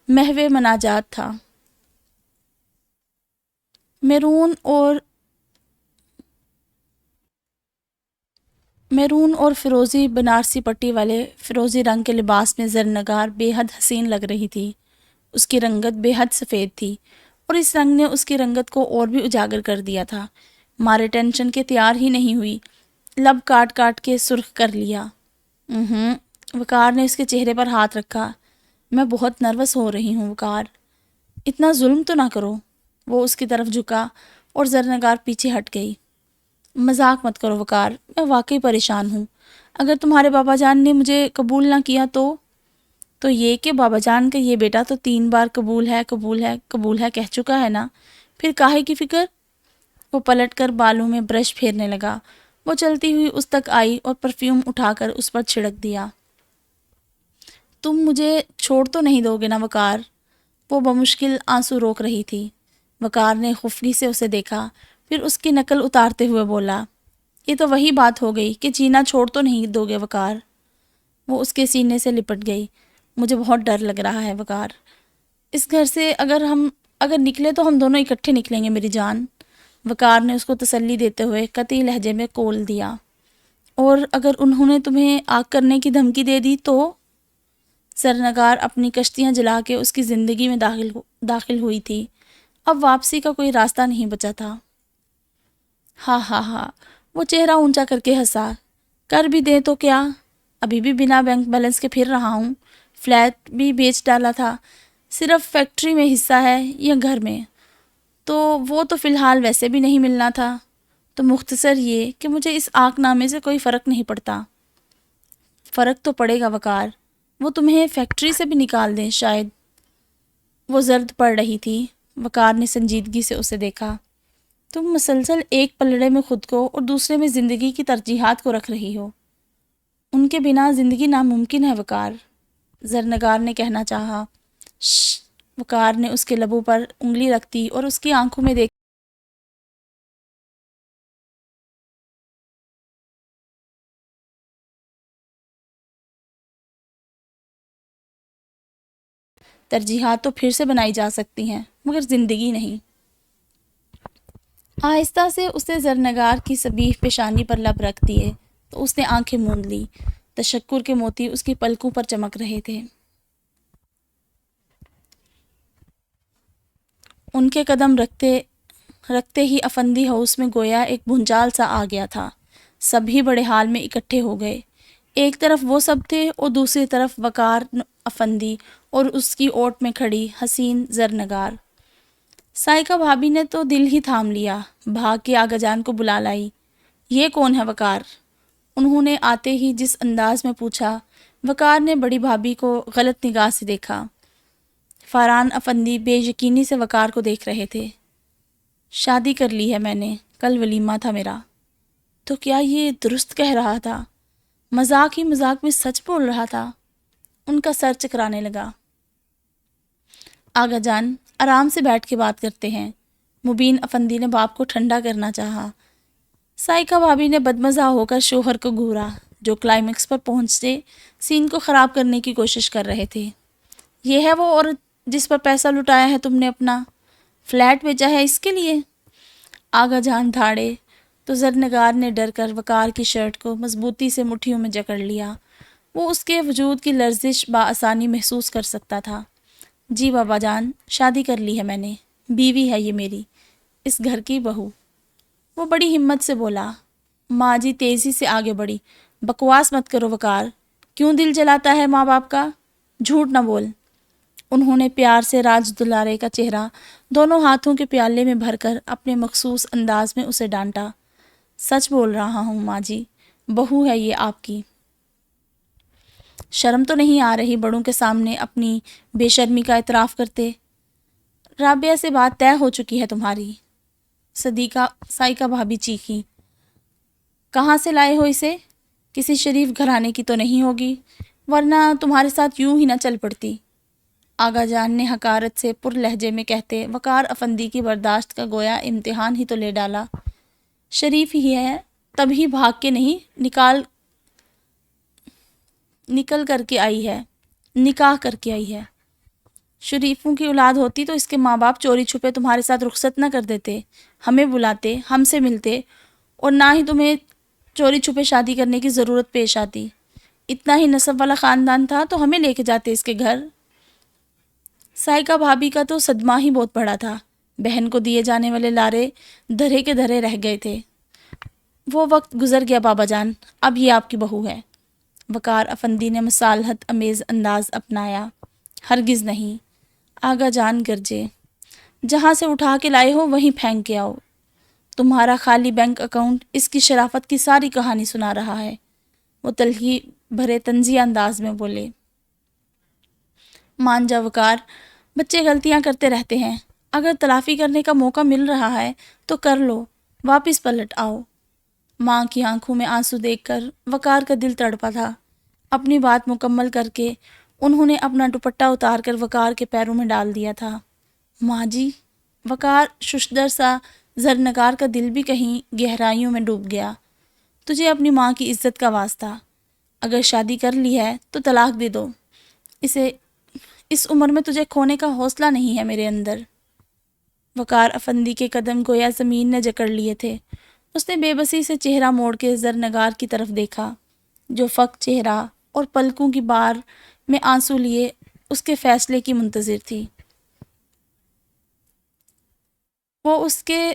محو مناجات تھا۔ میرون اور فیروزی بنارسی پٹی والے فیروزی رنگ کے لباس میں زرنگار بے حد حسین لگ رہی تھی۔ اس کی رنگت بے حد سفید تھی اور اس رنگ نے اس کی رنگت کو اور بھی اجاگر کر دیا تھا۔ مارے ٹینشن کے تیار ہی نہیں ہوئی، لب کاٹ کاٹ کے سرخ کر لیا۔ وقار نے اس کے چہرے پر ہاتھ رکھا۔ میں بہت نروس ہو رہی ہوں وقار، اتنا ظلم تو نہ کرو۔ وہ اس کی طرف جھکا اور زرنگار پیچھے ہٹ گئی۔ مذاق مت کرو وقار، میں واقعی پریشان ہوں۔ اگر تمہارے بابا جان نے مجھے قبول نہ کیا تو یہ کہ بابا جان کا یہ بیٹا تو 3 بار قبول ہے قبول ہے قبول ہے کہہ چکا ہے نا، پھر کاہے کی فکر؟ وہ پلٹ کر بالوں میں برش پھیرنے لگا۔ وہ چلتی ہوئی اس تک آئی اور پرفیوم اٹھا کر اس پر چھڑک دیا۔ تم مجھے چھوڑ تو نہیں دو گے نا وقار؟ وہ بمشکل آنسو روک رہی تھی۔ وقار نے خفلی سے اسے دیکھا، پھر اس کی نقل اتارتے ہوئے بولا، یہ تو وہی بات ہو گئی کہ جینا چھوڑ تو نہیں دو گے وقار؟ وہ اس کے سینے سے لپٹ گئی۔ مجھے بہت ڈر لگ رہا ہے وقار، اس گھر سے اگر نکلے تو ہم دونوں اکٹھے نکلیں گے میری جان۔ وقار نے اس کو تسلی دیتے ہوئے قطعی لہجے میں قول دیا۔ اور اگر انہوں نے تمہیں آگ کرنے کی دھمکی دے دی تو؟ زرنگار اپنی کشتیاں جلا کے اس کی زندگی میں داخل ہوئی تھی، اب واپسی کا کوئی راستہ نہیں بچا تھا۔ ہاں ہاں ہاں، وہ چہرہ اونچا کر کے ہنسا۔ کر بھی دیں تو کیا، ابھی بھی بنا بینک بیلنس کے پھر رہا ہوں۔ فلیٹ بھی بیچ ڈالا تھا، صرف فیکٹری میں حصہ ہے یا گھر میں، تو وہ تو فی الحال ویسے بھی نہیں ملنا تھا۔ تو مختصر یہ کہ مجھے اس آنکھ نامے سے کوئی فرق نہیں پڑتا۔ فرق تو پڑے گا وقار، وہ تمہیں فیکٹری سے بھی نکال دیں شاید۔ وہ زرد پڑ رہی تھی۔ وقار نے سنجیدگی سے اسے دیکھا۔ تم مسلسل ایک پلڑے میں خود کو اور دوسرے میں زندگی کی ترجیحات کو رکھ رہی ہو۔ ان کے بنا زندگی ناممکن ہے وقار، زرنگار نے کہنا چاہا۔ شش! وقار نے اس کے لبوں پر انگلی رکھ دی اور اس کی آنکھوں میں دیکھ ترجیحات تو پھر سے بنائی جا سکتی ہیں، مگر زندگی نہیں۔ آہستہ سے اس نے زرنگار کی سبیح پیشانی پر لب رکھ دیے تو اس نے آنکھیں موند لی۔ تشکر کے موتی اس کی پلکوں پر چمک رہے تھے۔ ان کے قدم رکھتے ہی افندی ہاؤس میں گویا ایک بھونچال سا آ گیا تھا۔ سبھی بڑے حال میں اکٹھے ہو گئے۔ ایک طرف وہ سب تھے اور دوسری طرف وقار افندی اور اس کی اوٹ میں کھڑی حسین زرنگار۔ سائیکا بھابھی نے تو دل ہی تھام لیا، بھاگ کے آغا جان کو بلا لائی۔ یہ کون ہے وقار؟ انہوں نے آتے ہی جس انداز میں پوچھا، وقار نے بڑی بھابھی کو غلط نگاہ سے دیکھا۔ فاران افندی بے یقینی سے وقار کو دیکھ رہے تھے۔ شادی کر لی ہے میں نے، کل ولیمہ تھا میرا۔ تو کیا یہ درست کہہ رہا تھا؟ مذاق ہی مذاق میں سچ بول رہا تھا؟ ان کا سر چکرانے لگا۔ آغا جان، آرام سے بیٹھ کے بات کرتے ہیں، مبین افندی نے باپ کو ٹھنڈا کرنا چاہا۔ سائیکا بھابھی نے بدمزہ ہو کر شوہر کو گھورا، جو کلائمیکس پر پہنچتے سین کو خراب کرنے کی کوشش کر رہے تھے۔ یہ ہے وہ عورت جس پر پیسہ لٹایا ہے تم نے، اپنا فلیٹ بیچا ہے اس کے لیے؟ آغا جان دھاڑے تو زرنگار نے ڈر کر وقار کی شرٹ کو مضبوطی سے مٹھیوں میں جکڑ لیا۔ وہ اس کے وجود کی لرزش بآسانی محسوس کر سکتا تھا۔ جی بابا جان، شادی کر لی ہے میں نے، بیوی ہے یہ میری، اس گھر کی بہو۔ وہ بڑی ہمت سے بولا۔ ماں جی تیزی سے آگے بڑھی۔ بکواس مت کرو وقار، کیوں دل جلاتا ہے ماں باپ کا؟ جھوٹ نہ بول۔ انہوں نے پیار سے راج دلارے کا چہرہ دونوں ہاتھوں کے پیالے میں بھر کر اپنے مخصوص انداز میں اسے ڈانٹا۔ سچ بول رہا ہوں ماں جی، بہو ہے یہ آپ کی۔ شرم تو نہیں آ رہی بڑوں کے سامنے اپنی بے شرمی کا اعتراف کرتے؟ رابعہ سے بات طے ہو چکی ہے تمہاری؟ سائیکا بھابھی چیخیں۔ کہاں سے لائے ہو اسے؟ کسی شریف گھرانے کی تو نہیں ہوگی، ورنہ تمہارے ساتھ یوں ہی نہ چل پڑتی۔ آغا جان نے حقارت سے پر لہجے میں کہتے وقار افندی کی برداشت کا گویا امتحان ہی تو لے ڈالا۔ شریف ہی ہے، تبھی بھاگ کے نہیں نکل کر کے آئی ہے، نکاح کر کے آئی ہے۔ شریفوں کی اولاد ہوتی تو اس کے ماں باپ چوری چھپے تمہارے ساتھ رخصت نہ کر دیتے، ہمیں بلاتے، ہم سے ملتے، اور نہ ہی تمہیں چوری چھپے شادی کرنے کی ضرورت پیش آتی۔ اتنا ہی نسب والا خاندان تھا تو ہمیں لے کے جاتے اس کے گھر۔ سائیکا بھابھی کا تو صدمہ ہی بہت بڑا تھا، بہن کو دیے جانے والے لارے دھرے کے دھرے رہ گئے تھے۔ وہ وقت گزر گیا بابا جان، اب یہ آپ کی بہو ہے۔ وقار افندی نے مصالحت امیز انداز اپنایا۔ ہرگز نہیں۔ آغا جان گرجے، جہاں سے اٹھا کے لائے ہو وہیں پھینک کے آؤ۔ تمہارا خالی بینک اکاؤنٹ اس کی شرافت کی ساری کہانی سنا رہا ہے۔ وہ تلخی بھرے طنزیہ انداز میں بولے۔ مان جا وقار، بچے غلطیاں کرتے رہتے ہیں، اگر تلافی کرنے کا موقع مل رہا ہے تو کر لو، واپس پلٹ آؤ۔ ماں کی آنکھوں میں آنسو دیکھ کر وقار کا دل تڑپا تھا۔ اپنی بات مکمل کر کے انہوں نے اپنا دوپٹہ اتار کر وقار کے پیروں میں ڈال دیا تھا۔ ماں جی، وقار ششدر سا زرنگار کا دل بھی کہیں گہرائیوں میں ڈوب گیا۔ تجھے اپنی ماں کی عزت کا واسطہ، اگر شادی کر لی ہے تو طلاق دے دو، اس عمر میں تجھے کھونے کا حوصلہ نہیں ہے میرے اندر۔ وقار افندی کے قدم گویا زمین نے جکڑ لیے تھے۔ اس نے بے بسی سے چہرہ موڑ کے زرنگار کی طرف دیکھا، جو فق چہرہ اور پلکوں کی بار میں آنسو لیے اس کے فیصلے کی منتظر تھی۔ وہ اس کے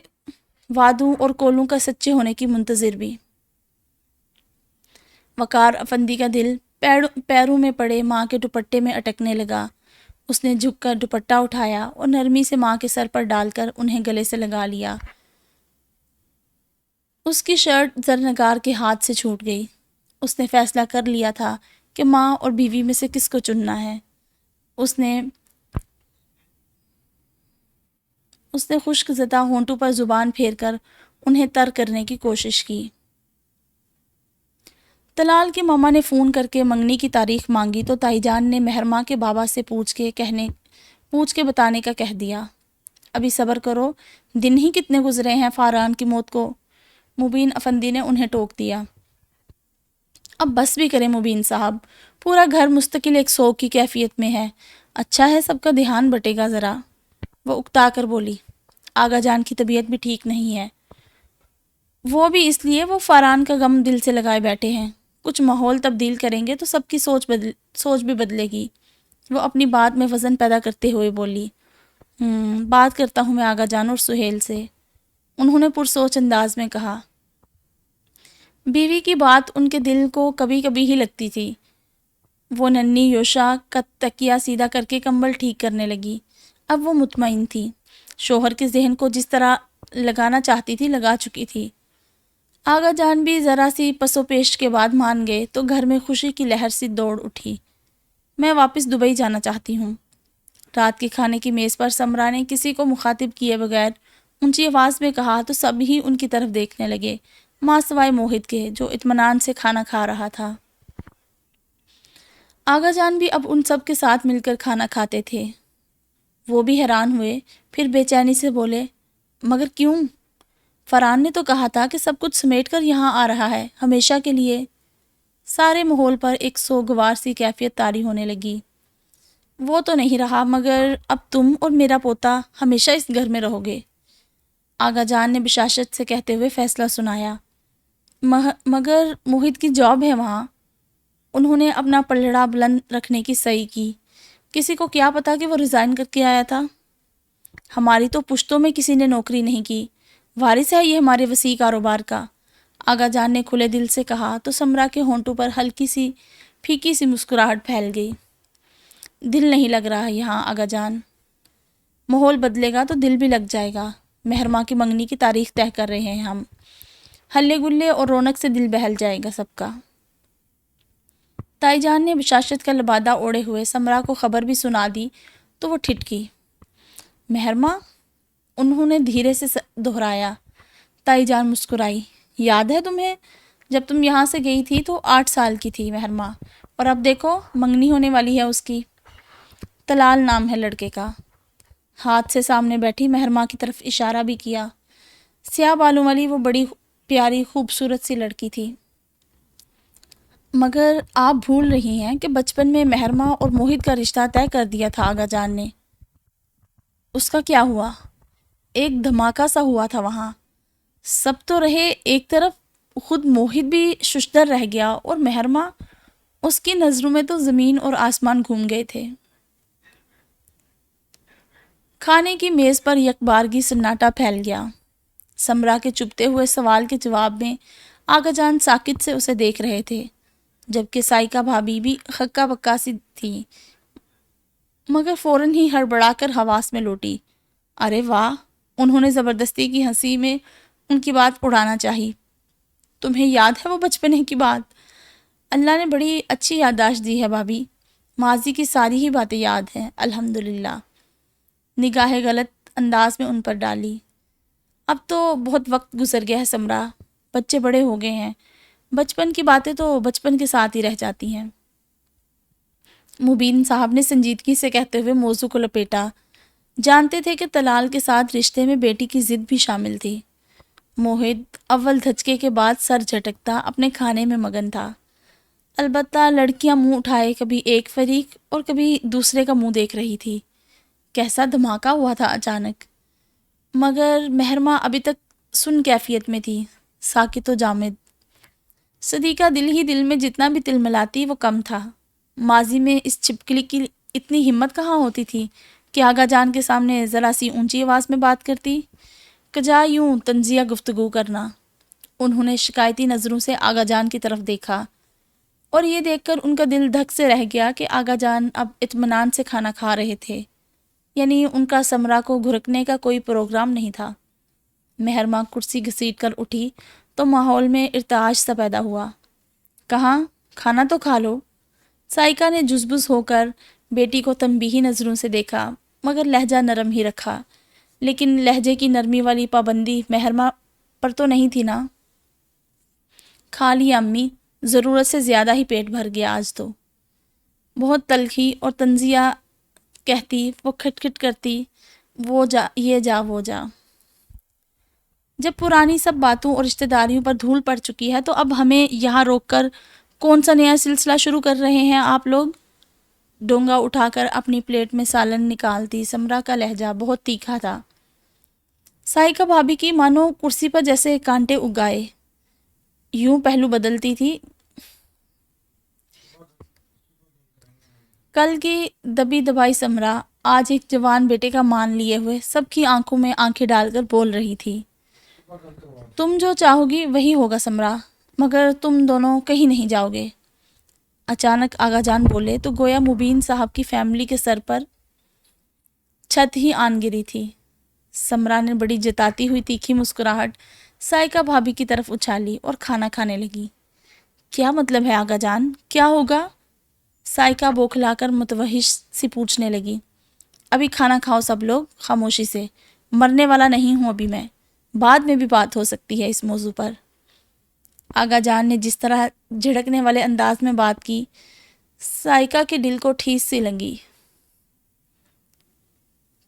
وعدوں اور قولوں کا سچے ہونے کی منتظر بھی۔ وقار افندی کا دل پیروں میں پڑے ماں کے دوپٹے میں اٹکنے لگا۔ اس نے جھک کر دوپٹہ اٹھایا اور نرمی سے ماں کے سر پر ڈال کر انہیں گلے سے لگا لیا۔ اس کی شرٹ زرنگار کے ہاتھ سے چھوٹ گئی۔ اس نے فیصلہ کر لیا تھا کہ ماں اور بیوی میں سے کس کو چننا ہے۔ اس نے خشک زدہ ہونٹوں پر زبان پھیر کر انہیں تر کرنے کی کوشش کی۔ طلال کی ماما نے فون کر کے منگنی کی تاریخ مانگی تو تائی جان نے مہرماں کے بابا سے پوچھ کے بتانے کا کہہ دیا۔ ابھی صبر کرو، دن ہی کتنے گزرے ہیں فاران کی موت کو، مبین افندی نے انہیں ٹوک دیا۔ اب بس بھی کریں مبین صاحب، پورا گھر مستقل ایک سوگ کی کیفیت میں ہے، اچھا ہے سب کا دھیان بٹے گا ذرا۔ وہ اکتا کر بولی۔ آغا جان کی طبیعت بھی ٹھیک نہیں ہے، وہ بھی اس لیے وہ فاران کا غم دل سے لگائے بیٹھے ہیں۔ کچھ ماحول تبدیل کریں گے تو سب کی سوچ بھی بدلے گی۔ وہ اپنی بات میں وزن پیدا کرتے ہوئے بولی۔ بات کرتا ہوں میں آغا جان اور سہیل سے، انہوں نے پرسوچ انداز میں کہا۔ بیوی کی بات ان کے دل کو کبھی کبھی ہی لگتی تھی۔ وہ ننھی یوشا کا تکیہ سیدھا کر کے کمبل ٹھیک کرنے لگی۔ اب وہ مطمئن تھی، شوہر کے ذہن کو جس طرح لگانا چاہتی تھی لگا چکی تھی۔ آغا جان بھی ذرا سی پس و پیش کے بعد مان گئے تو گھر میں خوشی کی لہر سی دوڑ اٹھی۔ میں واپس دبئی جانا چاہتی ہوں۔ رات کے کھانے کی میز پر سمرا نے کسی کو مخاطب کیے بغیر اونچی آواز میں کہا تو سب ہی ان کی طرف دیکھنے لگے، ماں سوائے موہت کے جو اطمینان سے کھانا کھا رہا تھا۔ آغا جان بھی اب ان سب کے ساتھ مل کر کھانا کھاتے تھے۔ وہ بھی حیران ہوئے، پھر بے چینی سے بولے، مگر کیوں؟ فرحان نے تو کہا تھا کہ سب کچھ سمیٹ کر یہاں آ رہا ہے، ہمیشہ کے لیے۔ سارے ماحول پر ایک سوگوار سی کیفیت طاری ہونے لگی۔ وہ تو نہیں رہا، مگر اب تم اور میرا پوتا ہمیشہ اس گھر میں رہو گے، آغا جان نے بشاشت سے کہتے ہوئے فیصلہ سنایا۔ مگر موہت کی جاب ہے وہاں۔ انہوں نے اپنا پلڑا بلند رکھنے کی صحیح کی۔ کسی کو کیا پتا کہ وہ ریزائن کر کے آیا تھا؟ ہماری تو پشتوں میں کسی نے نوکری نہیں کی، وارث ہے یہ ہمارے وسیع کاروبار کا، آغا جان نے کھلے دل سے کہا تو سمرا کے ہونٹوں پر ہلکی سی پھیکی سی مسکراہٹ پھیل گئی۔ دل نہیں لگ رہا یہاں آغا جان۔ ماحول بدلے گا تو دل بھی لگ جائے گا۔ مہرماں کی منگنی کی تاریخ طے کر رہے ہیں ہم، ہلے گلے اور رونق سے دل بہل جائے گا سب کا۔ تائی جان نے بشاشت کا لبادہ اوڑے ہوئے سمرا کو خبر بھی سنا دی تو وہ ٹھٹکی۔ مہرماں؟ انہوں نے دھیرے سے دہرایا۔ تائی جان مسکرائی۔ یاد ہے تمہیں جب تم یہاں سے گئی تھی تو 8 سال کی تھی مہرماں، اور اب دیکھو منگنی ہونے والی ہے اس کی۔ طلال نام ہے لڑکے کا۔ ہاتھ سے سامنے بیٹھی مہرماں کی طرف اشارہ بھی کیا۔ سیاہ بالوں والی وہ بڑی پیاری خوبصورت سی لڑکی تھی۔ مگر آپ بھول رہی ہیں کہ بچپن میں مہرماں اور موہت کا رشتہ طے کر دیا تھا آغا جان نے۔ اس کا کیا ہوا؟ ایک دھماکہ سا ہوا تھا وہاں۔ سب تو رہے ایک طرف، خود موہت بھی ششدر رہ گیا، اور مہرماں، اس کی نظروں میں تو زمین اور آسمان گھوم گئے تھے۔ کھانے کی میز پر یکبارگی سناٹا پھیل گیا۔ سمرا کے چبھتے ہوئے سوال کے جواب میں آغا جان ساکت سے اسے دیکھ رہے تھے، جبکہ سائیکا بھابھی بھی ہکا بکا سی تھی، مگر فوراً ہی ہڑبڑا کر حواس میں لوٹی۔ ارے واہ! انہوں نے زبردستی کی ہنسی میں ان کی بات اڑانا چاہی۔ تمہیں یاد ہے وہ بچپنے کی بات؟ اللہ نے بڑی اچھی یادداشت دی ہے بھابھی، ماضی کی ساری ہی باتیں یاد ہیں الحمدللہ۔ نگاہ غلط انداز میں ان پر ڈالی۔ اب تو بہت وقت گزر گیا ہے سمرا، بچے بڑے ہو گئے ہیں، بچپن کی باتیں تو بچپن کے ساتھ ہی رہ جاتی ہیں۔ مبین صاحب نے سنجیدگی سے کہتے ہوئے موضوع کو لپیٹا۔ جانتے تھے کہ طلال کے ساتھ رشتے میں بیٹی کی ضد بھی شامل تھی۔ موہت اول دھچکے کے بعد سر جھٹکتا اپنے کھانے میں مگن تھا۔ البتہ لڑکیاں منہ اٹھائے کبھی ایک فریق اور کبھی دوسرے کا منہ دیکھ رہی تھی۔ کیسا دھماکہ ہوا تھا اچانک! مگر مہرماں ابھی تک سن کیفیت میں تھی، ساکت و جامد۔ صدیقہ دل ہی دل میں جتنا بھی تل ملاتی وہ کم تھا۔ ماضی میں اس چھپکلی کی اتنی ہمت کہاں ہوتی تھی کہ آغا جان کے سامنے ذرا سی اونچی آواز میں بات کرتی، کجا یوں طنزیہ گفتگو کرنا۔ انہوں نے شکایتی نظروں سے آغا جان کی طرف دیکھا، اور یہ دیکھ کر ان کا دل دھک سے رہ گیا کہ آغا جان اب اطمینان سے کھانا کھا رہے تھے، یعنی ان کا سمرا کو گھرکنے کا کوئی پروگرام نہیں تھا۔ مہرماں کرسی گھسیٹ کر اٹھی تو ماحول میں ارتعاش سا پیدا ہوا۔ کہاں؟ کھانا تو کھا لو۔ سائیکا نے جزبز ہو کر بیٹی کو تنبیہی نظروں سے دیکھا، مگر لہجہ نرم ہی رکھا۔ لیکن لہجے کی نرمی والی پابندی مہرماں پر تو نہیں تھی نا۔ کھا لیا امی، ضرورت سے زیادہ ہی پیٹ بھر گیا آج تو۔ بہت تلخی اور تنزیہ کہتی، وہ کھٹ کھٹ کرتی، وہ جا یہ جا وہ جا۔ جب پرانی سب باتوں اور رشتہ داریوں پر دھول پڑ چکی ہے تو اب ہمیں یہاں روک کر کون سا نیا سلسلہ شروع کر رہے ہیں آپ لوگ؟ ڈونگا اٹھا کر اپنی پلیٹ میں سالن نکالتی سمرا کا لہجہ بہت تیکھا تھا۔ سائیکا بھابھی کی مانو کرسی پر جیسے کانٹے اگائے، یوں پہلو بدلتی تھی۔ کل کی دبی دبائی سمرا آج ایک جوان بیٹے کا مان لیے ہوئے سب کی آنکھوں میں آنکھیں ڈال کر بول رہی تھی، تم جو چاہو گی وہی ہوگا سمرا، مگر تم دونوں کہیں نہیں جاؤ گے۔ اچانک آغا جان بولے تو گویا مبین صاحب کی فیملی کے سر پر چھت ہی آن گری تھی۔ سمرا نے بڑی جتاتی ہوئی تیکھی مسکراہٹ سائکہ بھابھی کی طرف اچھالی اور کھانا کھانے لگی۔ کیا مطلب ہے آگا جان، کیا ہوگا؟ سائکہ بوکھلا کر متوحش سی پوچھنے لگی۔ ابھی کھانا کھاؤ سب لوگ خاموشی سے، مرنے والا نہیں ہوں ابھی میں، بعد میں بھی بات ہو سکتی ہے اس موضوع پر۔ آگا جان نے جس طرح جھڑکنے والے انداز میں بات کی، سائکہ کے دل کو ٹھیس سی لگی۔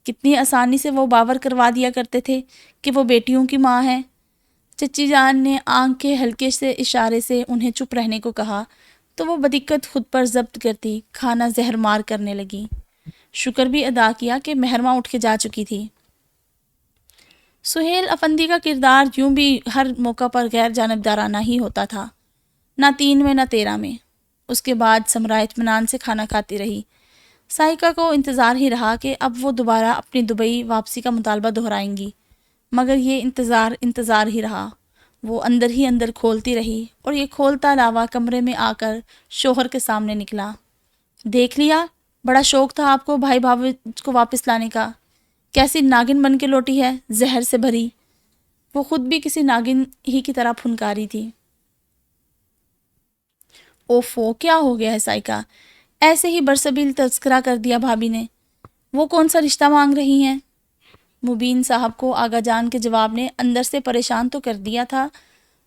کتنی آسانی سے وہ باور کروا دیا کرتے تھے کہ وہ بیٹیوں کی ماں ہے۔ چچی جان نے آنکھ کے ہلکے سے اشارے سے انہیں چپ رہنے کو کہا تو وہ بدقت خود پر ضبط کرتی کھانا زہر مار کرنے لگی۔ شکر بھی ادا کیا کہ مہرماں اٹھ کے جا چکی تھی۔ سہیل افندی کا کردار یوں بھی ہر موقع پر غیر جانبدارانہ ہی ہوتا تھا، نہ 3 میں نہ 13 میں۔ اس کے بعد سمرا اطمینان سے کھانا کھاتی رہی۔ سائکہ کو انتظار ہی رہا کہ اب وہ دوبارہ اپنی دبئی واپسی کا مطالبہ دہرائیں گی، مگر یہ انتظار ہی رہا۔ وہ اندر ہی اندر کھولتی رہی اور یہ کھولتا لاوا کمرے میں آ کر شوہر کے سامنے نکلا۔ دیکھ لیا، بڑا شوق تھا آپ کو بھائی بھاوج کو واپس لانے کا، کیسی ناگن بن کے لوٹی ہے، زہر سے بھری۔ وہ خود بھی کسی ناگن ہی کی طرح پھنکاری تھی۔ اوفو، کیا ہو گیا ہے سائکہ؟ ایسے ہی برسبیل تذکرہ کر دیا بھابھی نے۔ وہ کون سا رشتہ مانگ رہی ہیں؟ مبین صاحب کو آگا جان کے جواب نے اندر سے پریشان تو کر دیا تھا،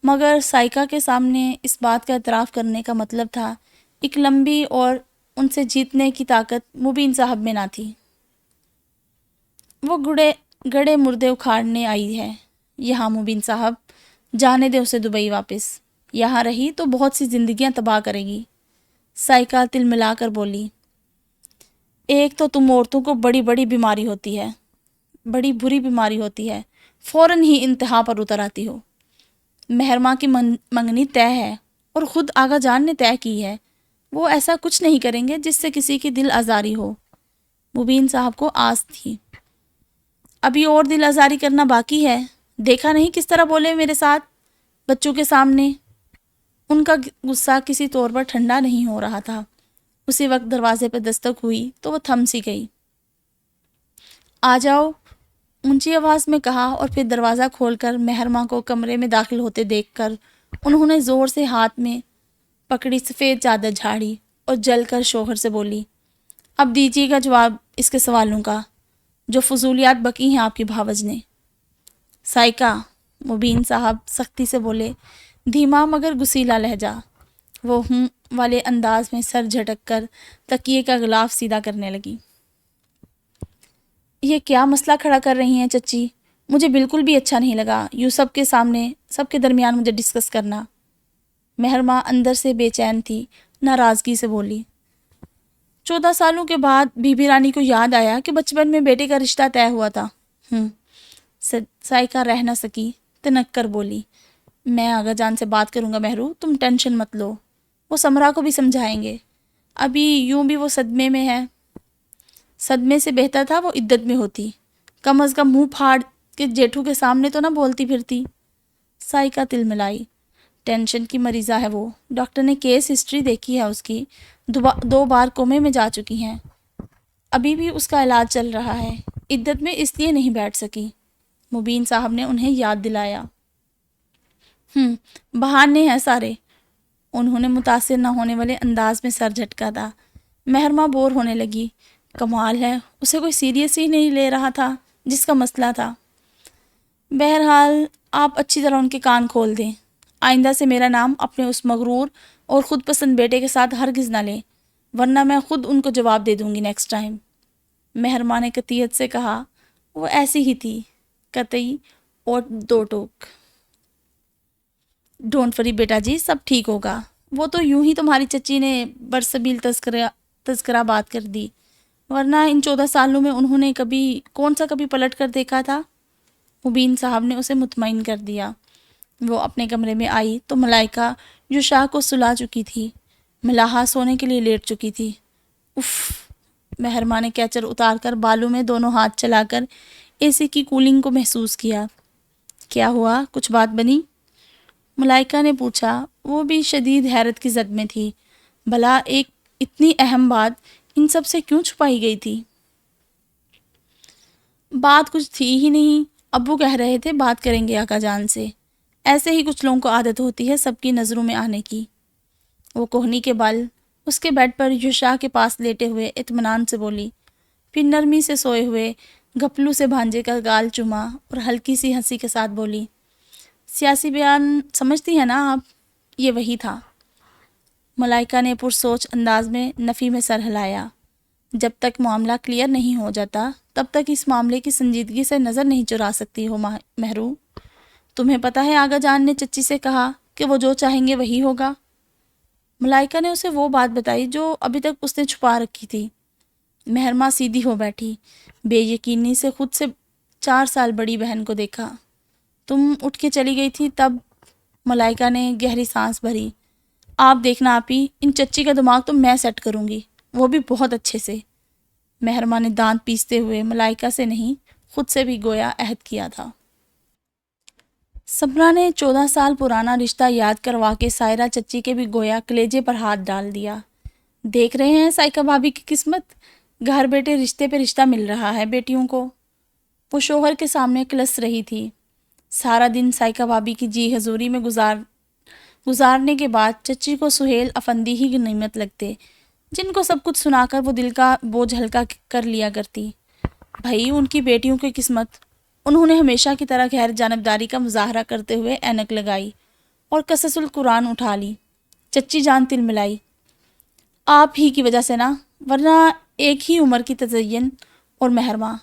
مگر سائکہ کے سامنے اس بات کا اعتراف کرنے کا مطلب تھا ایک لمبی اور ان سے جیتنے کی طاقت مبین صاحب میں نہ تھی۔ وہ گڑے مردے اکھاڑنے آئی ہے یہاں مبین صاحب، جانے دے اسے دبئی واپس، یہاں رہی تو بہت سی زندگیاں تباہ کرے گی۔ سائکہ تل ملا کر بولی، ایک تو تم عورتوں کو بڑی بڑی بیماری ہوتی ہے، بڑی بری بیماری ہوتی ہے، فوراً ہی انتہا پر اتر آتی ہو۔ مہرماں کی منگنی طے ہے اور خود آگا جان نے طے کی ہے، وہ ایسا کچھ نہیں کریں گے جس سے کسی کی دل آزاری ہو۔ مبین صاحب کو آس تھی، ابھی اور دل آزاری کرنا باقی ہے، دیکھا نہیں کس طرح بولے میرے ساتھ بچوں کے سامنے۔ ان کا غصہ کسی طور پر ٹھنڈا نہیں ہو رہا تھا۔ اسی وقت دروازے پہ دستک ہوئی تو وہ تھم سی گئی۔ آ جاؤ، اونچی آواز میں کہا اور پھر دروازہ کھول کر مہرماں کو کمرے میں داخل ہوتے دیکھ کر انہوں نے زور سے ہاتھ میں پکڑی سفید چادر جھاڑی اور جل کر شوہر سے بولی، اب دیجیے گا جواب اس کے سوالوں کا جو فضولیات بکی ہیں آپ کی بھاوج نے۔ سائکہ، مبین صاحب سختی سے بولے، دھیما مگر گسیلا لہجہ۔ وہ ہوں والے انداز میں سر جھٹک کر تکیے کا غلاف سیدھا کرنے لگی۔ یہ کیا مسئلہ کھڑا کر رہی ہیں چچی؟ مجھے بالکل بھی اچھا نہیں لگا یوں سب کے سامنے، سب کے درمیان مجھے ڈسکس کرنا۔ مہرماں اندر سے بے چین تھی، ناراضگی سے بولی۔ 14 سالوں کے بعد بی بی رانی کو یاد آیا کہ بچپن میں بیٹے کا رشتہ طے ہوا تھا۔ سائکہ رہ نہ سکی، تنک کر بولی، میں آگا جان سے بات کروں گا مہرو، تم ٹینشن مت لو، وہ سمرا کو بھی سمجھائیں گے، ابھی یوں بھی وہ صدمے میں ہے۔ صدمے سے بہتر تھا وہ عدت میں ہوتی، کم از کم منہ پھاڑ کے جیٹھو کے سامنے تو نہ بولتی پھرتی۔ سائکہ تل ملائی، ٹینشن کی مریضہ ہے وہ، ڈاکٹر نے کیس ہسٹری دیکھی ہے اس کی، 2 بار کومے میں جا چکی ہیں، ابھی بھی اس کا علاج چل رہا ہے، عدت میں اس لیے نہیں بیٹھ سکی۔ مبین صاحب نے انہیں یاد دلایا۔ بہانے ہیں سارے۔ انہوں نے متاثر نہ ہونے والے انداز میں سر جھٹکا تھا۔ مہرماں بور ہونے لگی، کمال ہے اسے کوئی سیریس ہی نہیں لے رہا تھا جس کا مسئلہ تھا۔ بہرحال آپ اچھی طرح ان کے کان کھول دیں، آئندہ سے میرا نام اپنے اس مغرور اور خود پسند بیٹے کے ساتھ ہرگز نہ لیں، ورنہ میں خود ان کو جواب دے دوں گی نیکسٹ ٹائم۔ مہرماں نے قطعیت سے کہا، وہ ایسی ہی تھی، قطعی اور 2 ٹوک۔ ڈونٹ وری بیٹا جی، سب ٹھیک ہوگا، وہ تو یوں ہی تمہاری چچی نے برسبیل تذکرہ بات کر دی، ورنہ ان 14 سالوں میں انہوں نے کون سا کبھی پلٹ کر دیکھا تھا۔ مبین صاحب نے اسے مطمئن کر دیا۔ وہ اپنے کمرے میں آئی تو ملائکہ جو شاہ کو سلا چکی تھی، ملاحہ سونے کے لیے لیٹ چکی تھی۔ اف! مہرماں نے کیچر اتار کر بالوں میں دونوں ہاتھ چلا کر اے سی کی کولنگ کو محسوس کیا۔ کیا ہوا، کچھ بات بنی؟ ملائکہ نے پوچھا، وہ بھی شدید حیرت کی زد میں تھی، بھلا ایک اتنی اہم بات ان سب سے کیوں چھپائی گئی تھی؟ بات کچھ تھی ہی نہیں، ابو کہہ رہے تھے بات کریں گے آقا جان سے۔ ایسے ہی کچھ لوگوں کو عادت ہوتی ہے سب کی نظروں میں آنے کی۔ وہ کوہنی کے بل اس کے بیڈ پر یوشا کے پاس لیٹے ہوئے اطمینان سے بولی، پھر نرمی سے سوئے ہوئے گھپلو سے بھانجے کا گال چوما اور ہلکی سی ہنسی کے ساتھ بولی، سیاسی بیان سمجھتی ہیں نا آپ؟ یہ وہی تھا۔ ملائکہ نے پرسوچ انداز میں نفی میں سر ہلایا۔ جب تک معاملہ کلیئر نہیں ہو جاتا تب تک اس معاملے کی سنجیدگی سے نظر نہیں چرا سکتی ہو مہرو۔ تمہیں پتہ ہے آغا جان نے چچی سے کہا کہ وہ جو چاہیں گے وہی ہوگا۔ ملائکہ نے اسے وہ بات بتائی جو ابھی تک اس نے چھپا رکھی تھی۔ مہرماں سیدھی ہو بیٹھی، بے یقینی سے خود سے 4 سال بڑی بہن کو دیکھا۔ تم اٹھ کے چلی گئی تھی تب؟ ملائکہ نے گہری سانس بھری۔ آپ دیکھنا آپی، ان چچی کا دماغ تو میں سیٹ کروں گی، وہ بھی بہت اچھے سے۔ مہرماں نے دانت پیستے ہوئے ملائکہ سے نہیں خود سے بھی گویا عہد کیا تھا۔ سبرا نے 14 سال پرانا رشتہ یاد کروا کے سائرہ چچی کے بھی گویا کلیجے پر ہاتھ ڈال دیا۔ دیکھ رہے ہیں سائیکا بھابھی کی قسمت، گھر بیٹے رشتے پہ رشتہ مل رہا ہے بیٹیوں کو۔ وہ شوہر کے سامنے کلس رہی تھی۔ سارا دن سائیکا بھابھی کی جی حضوری میں گزارنے کے بعد چچی کو سہیل افندی ہی غنیمت لگتے، جن کو سب کچھ سنا کر وہ دل کا بوجھ ہلکا کر لیا کرتی۔ بھائی ان کی بیٹیوں کی قسمت۔ انہوں نے ہمیشہ کی طرح غیر جانبداری کا مظاہرہ کرتے ہوئے اینک لگائی اور قصص القرآن اٹھا لی۔ چچی جان تل ملائی، آپ ہی کی وجہ سے نا، ورنہ ایک ہی عمر کی تزین اور مہرماں۔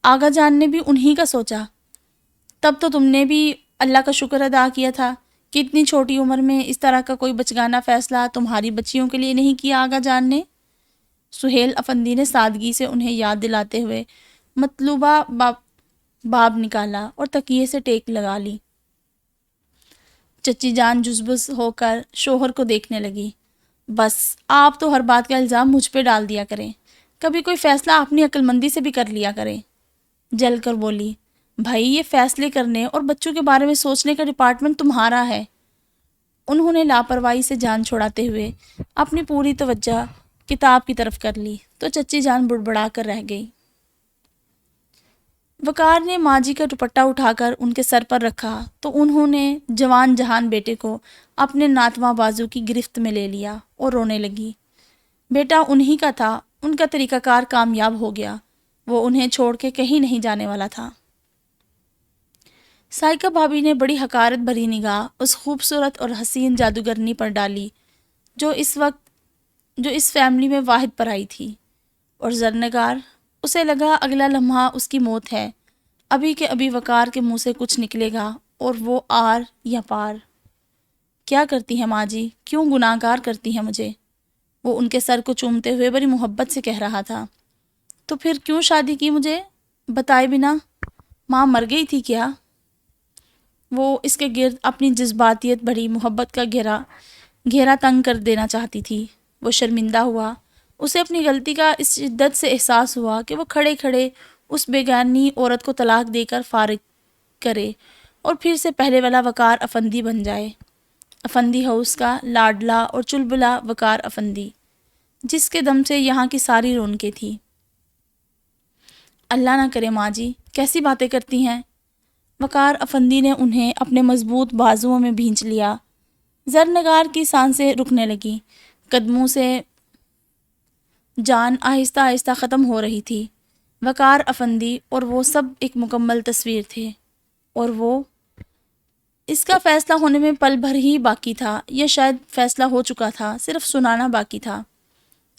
آغا جان نے بھی انہی کا سوچا، تب تو تم نے بھی اللہ کا شکر ادا کیا تھا کہ اتنی چھوٹی عمر میں اس طرح کا کوئی بچگانہ فیصلہ تمہاری بچیوں کے لیے نہیں کیا آغا جان نے۔ سہیل افندی نے سادگی سے انہیں یاد دلاتے ہوئے مطلوبہ باب نکالا اور تکیے سے ٹیک لگا لی۔ چچی جان جزبز ہو کر شوہر کو دیکھنے لگی، بس آپ تو ہر بات کا الزام مجھ پہ ڈال دیا کریں، کبھی کوئی فیصلہ اپنی عقل مندی سے بھی کر لیا کریں۔ جل کر بولی، بھائی یہ فیصلے کرنے اور بچوں کے بارے میں سوچنے کا ڈپارٹمنٹ تمہارا ہے۔ انہوں نے لاپرواہی سے جان چھوڑاتے ہوئے اپنی پوری توجہ کتاب کی طرف کر لی تو چچی جان بڑبڑا کر رہ گئی۔ وقار نے ماں جی کا دوپٹہ اٹھا کر ان کے سر پر رکھا تو انہوں نے جوان جہان بیٹے کو اپنے ناتواں بازو کی گرفت میں لے لیا اور رونے لگی۔ بیٹا انہی کا تھا، ان کا طریقہ کار کامیاب ہو گیا، وہ انہیں چھوڑ کے کہیں نہیں جانے والا تھا۔ سائیکا بھابھی نے بڑی حقارت بھری نگاہ اس خوبصورت اور حسین جادوگرنی پر ڈالی جو اس فیملی میں واحد پرائی تھی، اور زرنگار اسے لگا اگلا لمحہ اس کی موت ہے، ابھی کے ابھی وقار کے منہ سے کچھ نکلے گا اور وہ آر یا پار۔ کیا کرتی ہیں ماں جی، کیوں گناہ گار کرتی ہیں مجھے؟ وہ ان کے سر کو چومتے ہوئے بڑی محبت سے کہہ رہا تھا۔ تو پھر کیوں شادی کی مجھے بتائے بنا؟ ماں مر گئی تھی کیا؟ وہ اس کے گرد اپنی جذباتیت بڑی محبت کا گھیرا تنگ کر دینا چاہتی تھی۔ وہ شرمندہ ہوا، اسے اپنی غلطی کا اس شدت سے احساس ہوا کہ وہ کھڑے کھڑے اس بیگانی عورت کو طلاق دے کر فارغ کرے اور پھر سے پہلے والا وقار افندی بن جائے، افندی ہاؤس کا لاڈلا اور چلبلا وقار افندی، جس کے دم سے یہاں کی ساری رونقیں تھی۔ اللہ نہ کرے ماں جی، کیسی باتیں کرتی ہیں؟ وقار افندی نے انہیں اپنے مضبوط بازوؤں میں بھینچ لیا۔ زرنگار کی سانسیں رکنے لگیں، قدموں سے جان آہستہ آہستہ ختم ہو رہی تھی۔ وقار افندی اور وہ سب ایک مکمل تصویر تھے، اور وہ اس کا فیصلہ ہونے میں پل بھر ہی باقی تھا، یا شاید فیصلہ ہو چکا تھا، صرف سنانا باقی تھا۔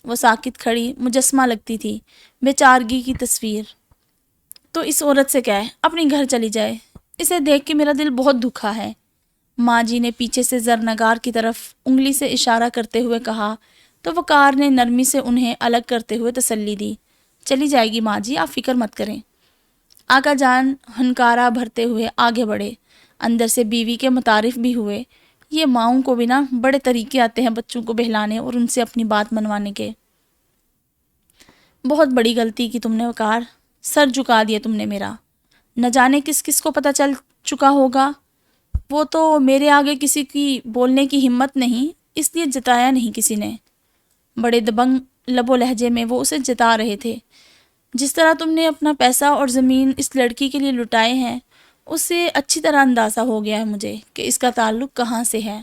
وہ ساکت کھڑی مجسمہ لگتی تھی، بے چارگی کی تصویر۔ تو اس عورت سے کہے اپنی گھر چلی جائے، اسے دیکھ کے میرا دل بہت دکھا ہے۔ ماں جی نے پیچھے سے زرنگار کی طرف انگلی سے اشارہ کرتے ہوئے کہا تو وقار نے نرمی سے انہیں الگ کرتے ہوئے تسلی دی، چلی جائے گی ماں جی، آپ فکر مت کریں۔ آقا جان ہنکارا بھرتے ہوئے آگے بڑھے، اندر سے بیوی کے متعارف بھی ہوئے۔ یہ ماؤں کو بھی نا بڑے طریقے آتے ہیں بچوں کو بہلانے اور ان سے اپنی بات منوانے کے۔ بہت بڑی غلطی کی تم نے وقار، سر جھکا دیا تم نے میرا۔ نہ جانے کس کس کو پتہ چل چکا ہوگا، وہ تو میرے آگے کسی کی بولنے کی ہمت نہیں، اس لیے جتایا نہیں کسی نے۔ بڑے دبنگ لب و لہجے میں وہ اسے جتا رہے تھے۔ جس طرح تم نے اپنا پیسہ اور زمین اس لڑکی کے لیے لٹائے ہیں، اس سے اچھی طرح اندازہ ہو گیا ہے مجھے کہ اس کا تعلق کہاں سے ہے۔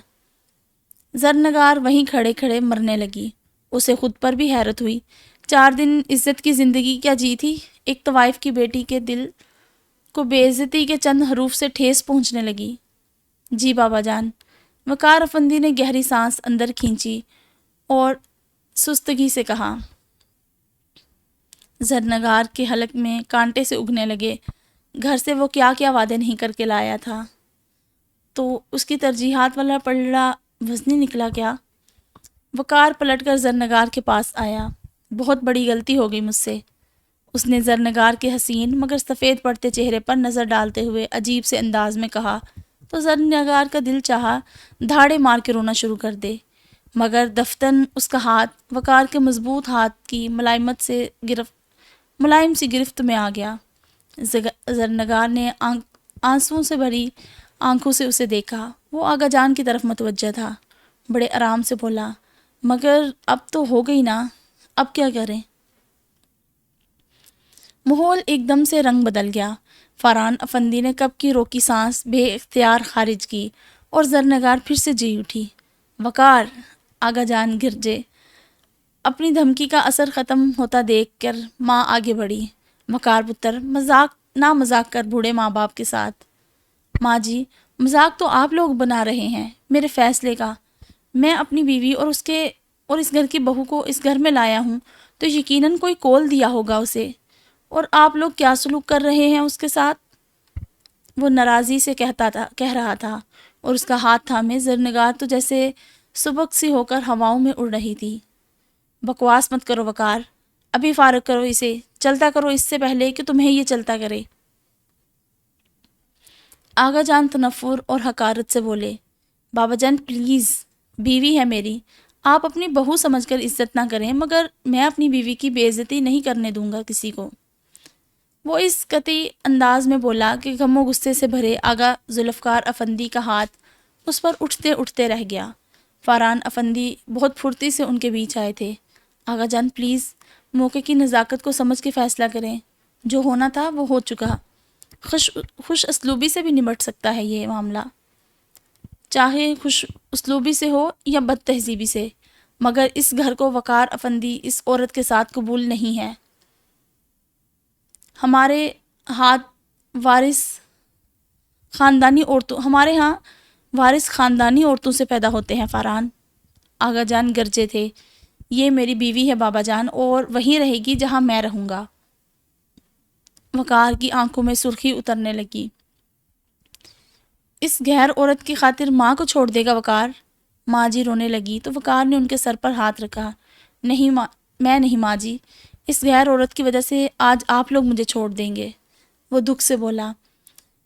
زرنگار وہیں کھڑے کھڑے مرنے لگی۔ اسے خود پر بھی حیرت ہوئی۔ 4 دن عزت کی زندگی کیا جی تھی، ایک طوائف کی بیٹی کے دل کو بے عزتی کے چند حروف سے ٹھیس پہنچنے لگی۔ جی بابا جان۔ وقار افندی نے گہری سانس اندر کھینچی اور سستگی سے کہا۔ زرنگار کے حلق میں کانٹے سے اگنے لگے۔ گھر سے وہ کیا کیا وعدے نہیں کر کے لایا تھا، تو اس کی ترجیحات والا پلڑا وزنی نکلا کیا؟ وقار پلٹ کر زرنگار کے پاس آیا۔ بہت بڑی غلطی ہو گئی مجھ سے، اس نے زرنگار کے حسین مگر سفید پڑتے چہرے پر نظر ڈالتے ہوئے عجیب سے انداز میں کہا، تو زرنگار کا دل چاہا دھاڑے مار کے رونا شروع کر دے، مگر دفتن اس کا ہاتھ وقار کے مضبوط ہاتھ کی ملائم سی گرفت میں آ گیا۔ زرنگار نے آنسوؤں سے بھری آنکھوں سے اسے دیکھا۔ وہ آغا جان کی طرف متوجہ تھا۔ بڑے آرام سے بولا، مگر اب تو ہو گئی نا، اب کیا کریں؟ ماحول ایک دم سے رنگ بدل گیا۔ فاران افندی نے کب کی روکی سانس بے اختیار خارج کی اور زرنگار پھر سے جی اٹھی۔ وقار، آغا جان گرجے۔ اپنی دھمکی کا اثر ختم ہوتا دیکھ کر ماں آگے بڑھی۔ وقار پتر، مذاق کر بوڑھے ماں باپ کے ساتھ۔ ماں جی، مذاق تو آپ لوگ بنا رہے ہیں میرے فیصلے کا۔ میں اپنی بیوی اور اس گھر کی بہو کو اس گھر میں لایا ہوں تو یقیناً کوئی کول دیا ہوگا اسے، اور آپ لوگ کیا سلوک کر رہے ہیں اس کے ساتھ؟ وہ ناراضی سے کہہ رہا تھا اور اس کا ہاتھ تھامے زرنگار تو جیسے سبک سی ہو کر ہواؤں میں اڑ رہی تھی۔ بکواس مت کرو وقار، ابھی فارغ کرو اسے، چلتا کرو اس سے پہلے کہ تمہیں یہ چلتا کرے۔ آغا جان تنفر اور حقارت سے بولے، بابا جان پلیز، بیوی ہے میری، آپ اپنی بہو سمجھ کر عزت نہ کریں، مگر میں اپنی بیوی کی بے عزتی نہیں کرنے دوں گا کسی کو۔ وہ اس قطعی انداز میں بولا کہ غم و غصے سے بھرے آغا ذوالفقار افندی کا ہاتھ اس پر اٹھتے اٹھتے رہ گیا۔ فاران افندی بہت پھرتی سے ان کے بیچ آئے تھے۔ آغا جان پلیز، موقع کی نزاکت کو سمجھ کے فیصلہ کریں، جو ہونا تھا وہ ہو چکا۔ خوش اسلوبی سے بھی نمٹ سکتا ہے یہ معاملہ، چاہے خوش اسلوبی سے ہو یا بد تہذیبی سے، مگر اس گھر کو وقار افندی اس عورت کے ساتھ قبول نہیں ہے۔ ہمارے ہاں وارث خاندانی عورتوں سے پیدا ہوتے ہیں فاران۔ آغا جان گرجے تھے، یہ میری بیوی ہے بابا جان، اور وہیں رہے گی جہاں میں رہوں گا۔ وقار کی آنکھوں میں سرخی اترنے لگی۔ اس غیر عورت کی خاطر ماں کو چھوڑ دے گا وقار؟ ماں جی رونے لگی تو وقار نے ان کے سر پر ہاتھ رکھا۔ نہیں میں نہیں ماں جی، اس غیر عورت کی وجہ سے آج آپ لوگ مجھے چھوڑ دیں گے۔ وہ دکھ سے بولا،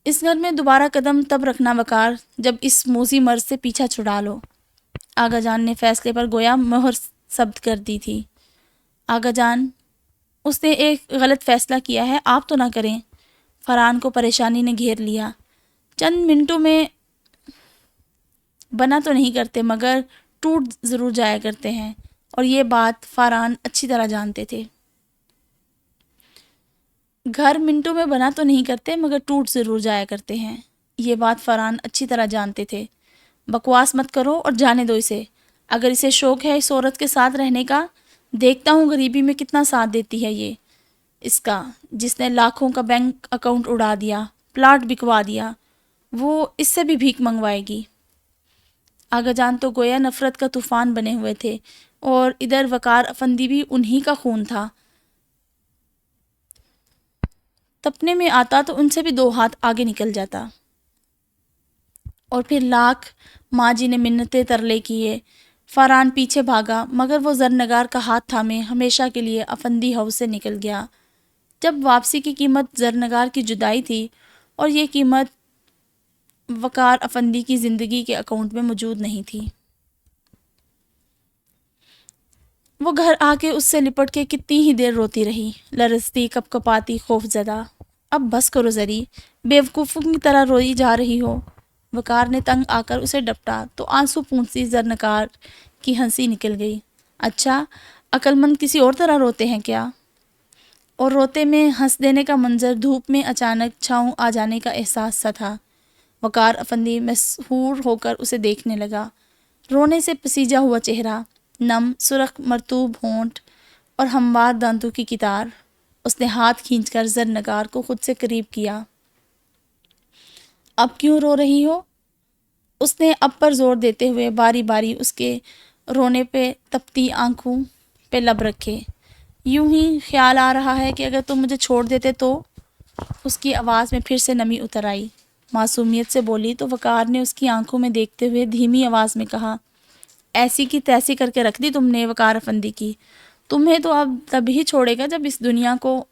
اس گھر میں دوبارہ قدم تب رکھنا وقار جب اس موذی مرض سے پیچھا چھڑا لو۔ آغا جان نے فیصلے پر گویا مہر ثبت کر دی تھی۔ آغا جان، اس نے ایک غلط فیصلہ کیا ہے، آپ تو نہ کریں۔ فرحان کو پریشانی نے گھیر لیا۔ چند منٹوں میں بنا تو نہیں کرتے مگر ٹوٹ ضرور جایا کرتے ہیں، اور یہ بات فرحان اچھی طرح جانتے تھے۔ گھر منٹوں میں بنا تو نہیں کرتے مگر ٹوٹ ضرور جایا کرتے ہیں، یہ بات فرحان اچھی طرح جانتے تھے۔ بکواس مت کرو اور جانے دو اسے۔ اگر اسے شوق ہے اس عورت کے ساتھ رہنے کا، دیکھتا ہوں غریبی میں کتنا ساتھ دیتی ہے یہ اس کا، جس نے لاکھوں کا بینک اکاؤنٹ اڑا دیا، پلاٹ بکوا دیا، وہ اس سے بھی بھیک منگوائے گی۔ آغا جان تو گویا نفرت کا طوفان بنے ہوئے تھے، اور ادھر وقار افندی بھی انہی کا خون تھا۔ تپنے میں آتا تو ان سے بھی 2 ہاتھ آگے نکل جاتا۔ اور پھر لاکھ ماں جی نے منتیں ترلے کیے، فرحان پیچھے بھاگا، مگر وہ زرنگار کا ہاتھ تھامے ہمیشہ کے لیے افندی ہاؤس سے نکل گیا۔ جب واپسی کی قیمت زرنگار کی جدائی تھی، اور یہ قیمت وقار افندی کی زندگی کے اکاؤنٹ میں موجود نہیں تھی۔ وہ گھر آ کے اس سے لپٹ کے کتنی ہی دیر روتی رہی، لرزتی، کپ کپاتی، خوف زدہ۔ اب بس کرو زری، بیوقوفوں کی طرح روئی جا رہی ہو۔ وقار نے تنگ آ کر اسے ڈپٹا تو آنسو پونچھی زرنگار کی ہنسی نکل گئی۔ اچھا، عقل مند کسی اور طرح روتے ہیں کیا؟ اور روتے میں ہنس دینے کا منظر دھوپ میں اچانک چھاؤں آ جانے کا احساس سا تھا۔ وقار افندی مسحور ہو کر اسے دیکھنے لگا۔ رونے سے پسیجا ہوا چہرہ، نم سرخ مرطوب ہونٹ اور ہموار دانتوں کی کتار۔ اس نے ہاتھ کھینچ کر زرنگار کو خود سے قریب کیا۔ اب کیوں رو رہی ہو؟ اس نے اب پر زور دیتے ہوئے باری باری اس کے رونے پہ تپتی آنکھوں پہ لب رکھے۔ یوں ہی خیال آ رہا ہے کہ اگر تم مجھے چھوڑ دیتے تو۔ اس کی آواز میں پھر سے نمی اتر آئی۔ معصومیت سے بولی تو وقار نے اس کی آنکھوں میں دیکھتے ہوئے دھیمی آواز میں کہا، ایسی کی تیسی کر کے رکھ دی تم نے وقار افندی کی۔ تمہیں تو اب تب ہی چھوڑے گا جب اس دنیا کو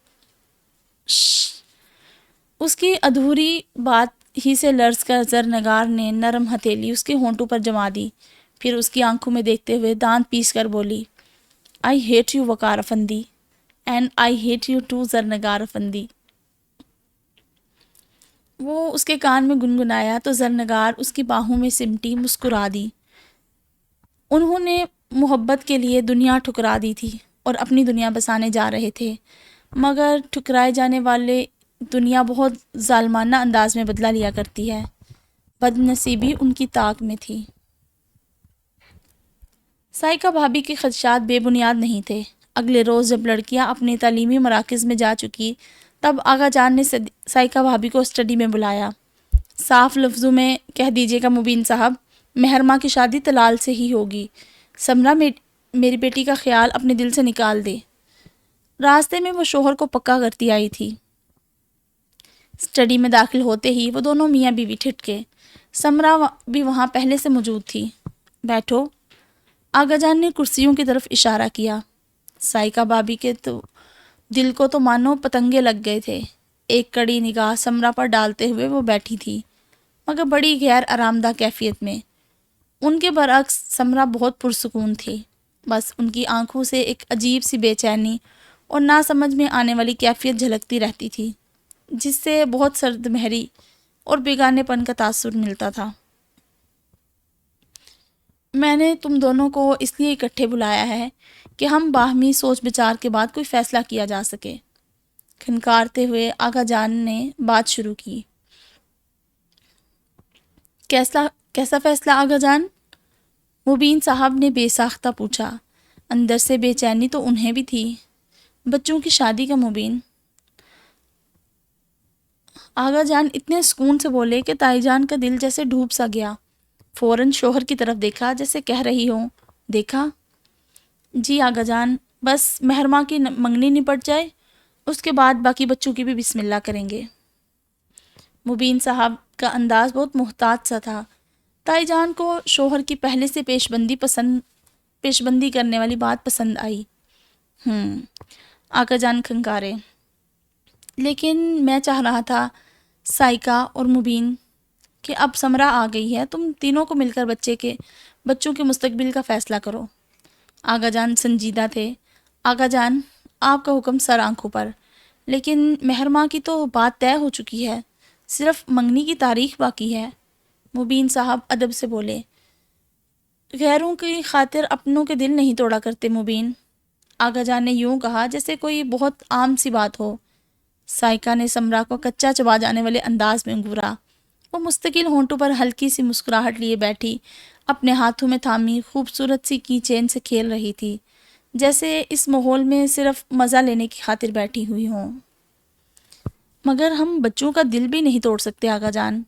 اس کی ادھوری بات ہی سے لرز کر زرنگار نے نرم ہتھیلی اس کے ہونٹوں پر جما دی، پھر اس کی آنکھوں میں دیکھتے ہوئے دانت پیس کر بولی، I hate you Waqar افندی and I hate you too زرنگار افندی۔ وہ اس کے کان میں گنگنایا تو زرنگار اس کی باہوں میں سمٹی مسکرا دی۔ انہوں نے محبت کے لیے دنیا ٹھکرا دی تھی اور اپنی دنیا بسانے جا رہے تھے، مگر ٹھکرائے جانے والے دنیا بہت ظالمانہ انداز میں بدلہ لیا کرتی ہے۔ بد نصیبی ان کی طاق میں تھی۔ سائیکا بھابھی کے خدشات بے بنیاد نہیں تھے۔ اگلے روز جب لڑکیاں اپنے تعلیمی مراکز میں جا چکی، تب آغا جان نے سائیکا بھابھی کو اسٹڈی میں بلایا۔ صاف لفظوں میں کہہ دیجیے گا مبین صاحب، مہرماں کی شادی طلال سے ہی ہوگی۔ سمرا میری بیٹی کا خیال اپنے دل سے نکال دے۔ راستے میں وہ شوہر کو پکا کرتی آئی تھی۔ اسٹڈی میں داخل ہوتے ہی وہ دونوں میاں بیوی ٹھٹکے۔ سمرا بھی وہاں پہلے سے موجود تھی۔ بیٹھو۔ آغا جان نے کرسیوں کی طرف اشارہ کیا۔ سائیکا بھابھی کے تو دل کو تو مانو پتنگے لگ گئے تھے۔ ایک کڑی نگاہ سمرا پر ڈالتے ہوئے وہ بیٹھی تھی، مگر بڑی غیر آرام دہ کیفیت میں۔ ان کے برعکس سمرا بہت پرسکون تھی، بس ان کی آنکھوں سے ایک عجیب سی بے چینی اور نا سمجھ میں آنے والی کیفیت جھلکتی رہتی تھی، جس سے بہت سرد مہری اور بیگانے پن کا تاثر ملتا تھا۔ میں نے تم دونوں کو اس لیے اکٹھے بلایا ہے کہ ہم باہمی سوچ بچار کے بعد کوئی فیصلہ کیا جا سکے۔ کھنکارتے ہوئے آغا جان نے بات شروع کی۔ کیسا فیصلہ آغا جان؟ مبین صاحب نے بے ساختہ پوچھا۔ اندر سے بے چینی تو انہیں بھی تھی۔ بچوں کی شادی کا مبین۔ آغا جان اتنے سکون سے بولے کہ تائی جان کا دل جیسے ڈوب سا گیا۔ فوراً شوہر کی طرف دیکھا جیسے کہہ رہی ہوں، دیکھا؟ جی آغا جان، بس مہرماں کی منگنی نپٹ جائے، اس کے بعد باقی بچوں کی بھی بسم اللہ کریں گے۔ مبین صاحب کا انداز بہت محتاط سا تھا۔ تائی جان کو شوہر کی پہلے سے پیش بندی کرنے والی بات پسند آئی۔ آغا جان کھنکارے۔ لیکن میں چاہ رہا تھا سائیکا اور مبین کہ اب سمرا آ گئی ہے، تم تینوں کو مل کر بچوں کے مستقبل کا فیصلہ کرو۔ آغا جان سنجیدہ تھے۔ آغا جان، آپ کا حکم سر آنکھوں پر، لیکن مہرماں کی تو بات طے ہو چکی ہے، صرف منگنی کی تاریخ باقی ہے۔ مبین صاحب ادب سے بولے، غیروں کی خاطر اپنوں کے دل نہیں توڑا کرتے مبین۔ آغا جان نے یوں کہا جیسے کوئی بہت عام سی بات ہو۔ سائیکا نے سمرا کو کچا چبا جانے والے انداز میں گھورا۔ وہ مستقل ہونٹوں پر ہلکی سی مسکراہٹ لیے بیٹھی، اپنے ہاتھوں میں تھامی خوبصورت سی کی چین سے کھیل رہی تھی، جیسے اس ماحول میں صرف مزہ لینے کی خاطر بیٹھی ہوئی ہوں۔ مگر ہم بچوں کا دل بھی نہیں توڑ سکتے آغا جان۔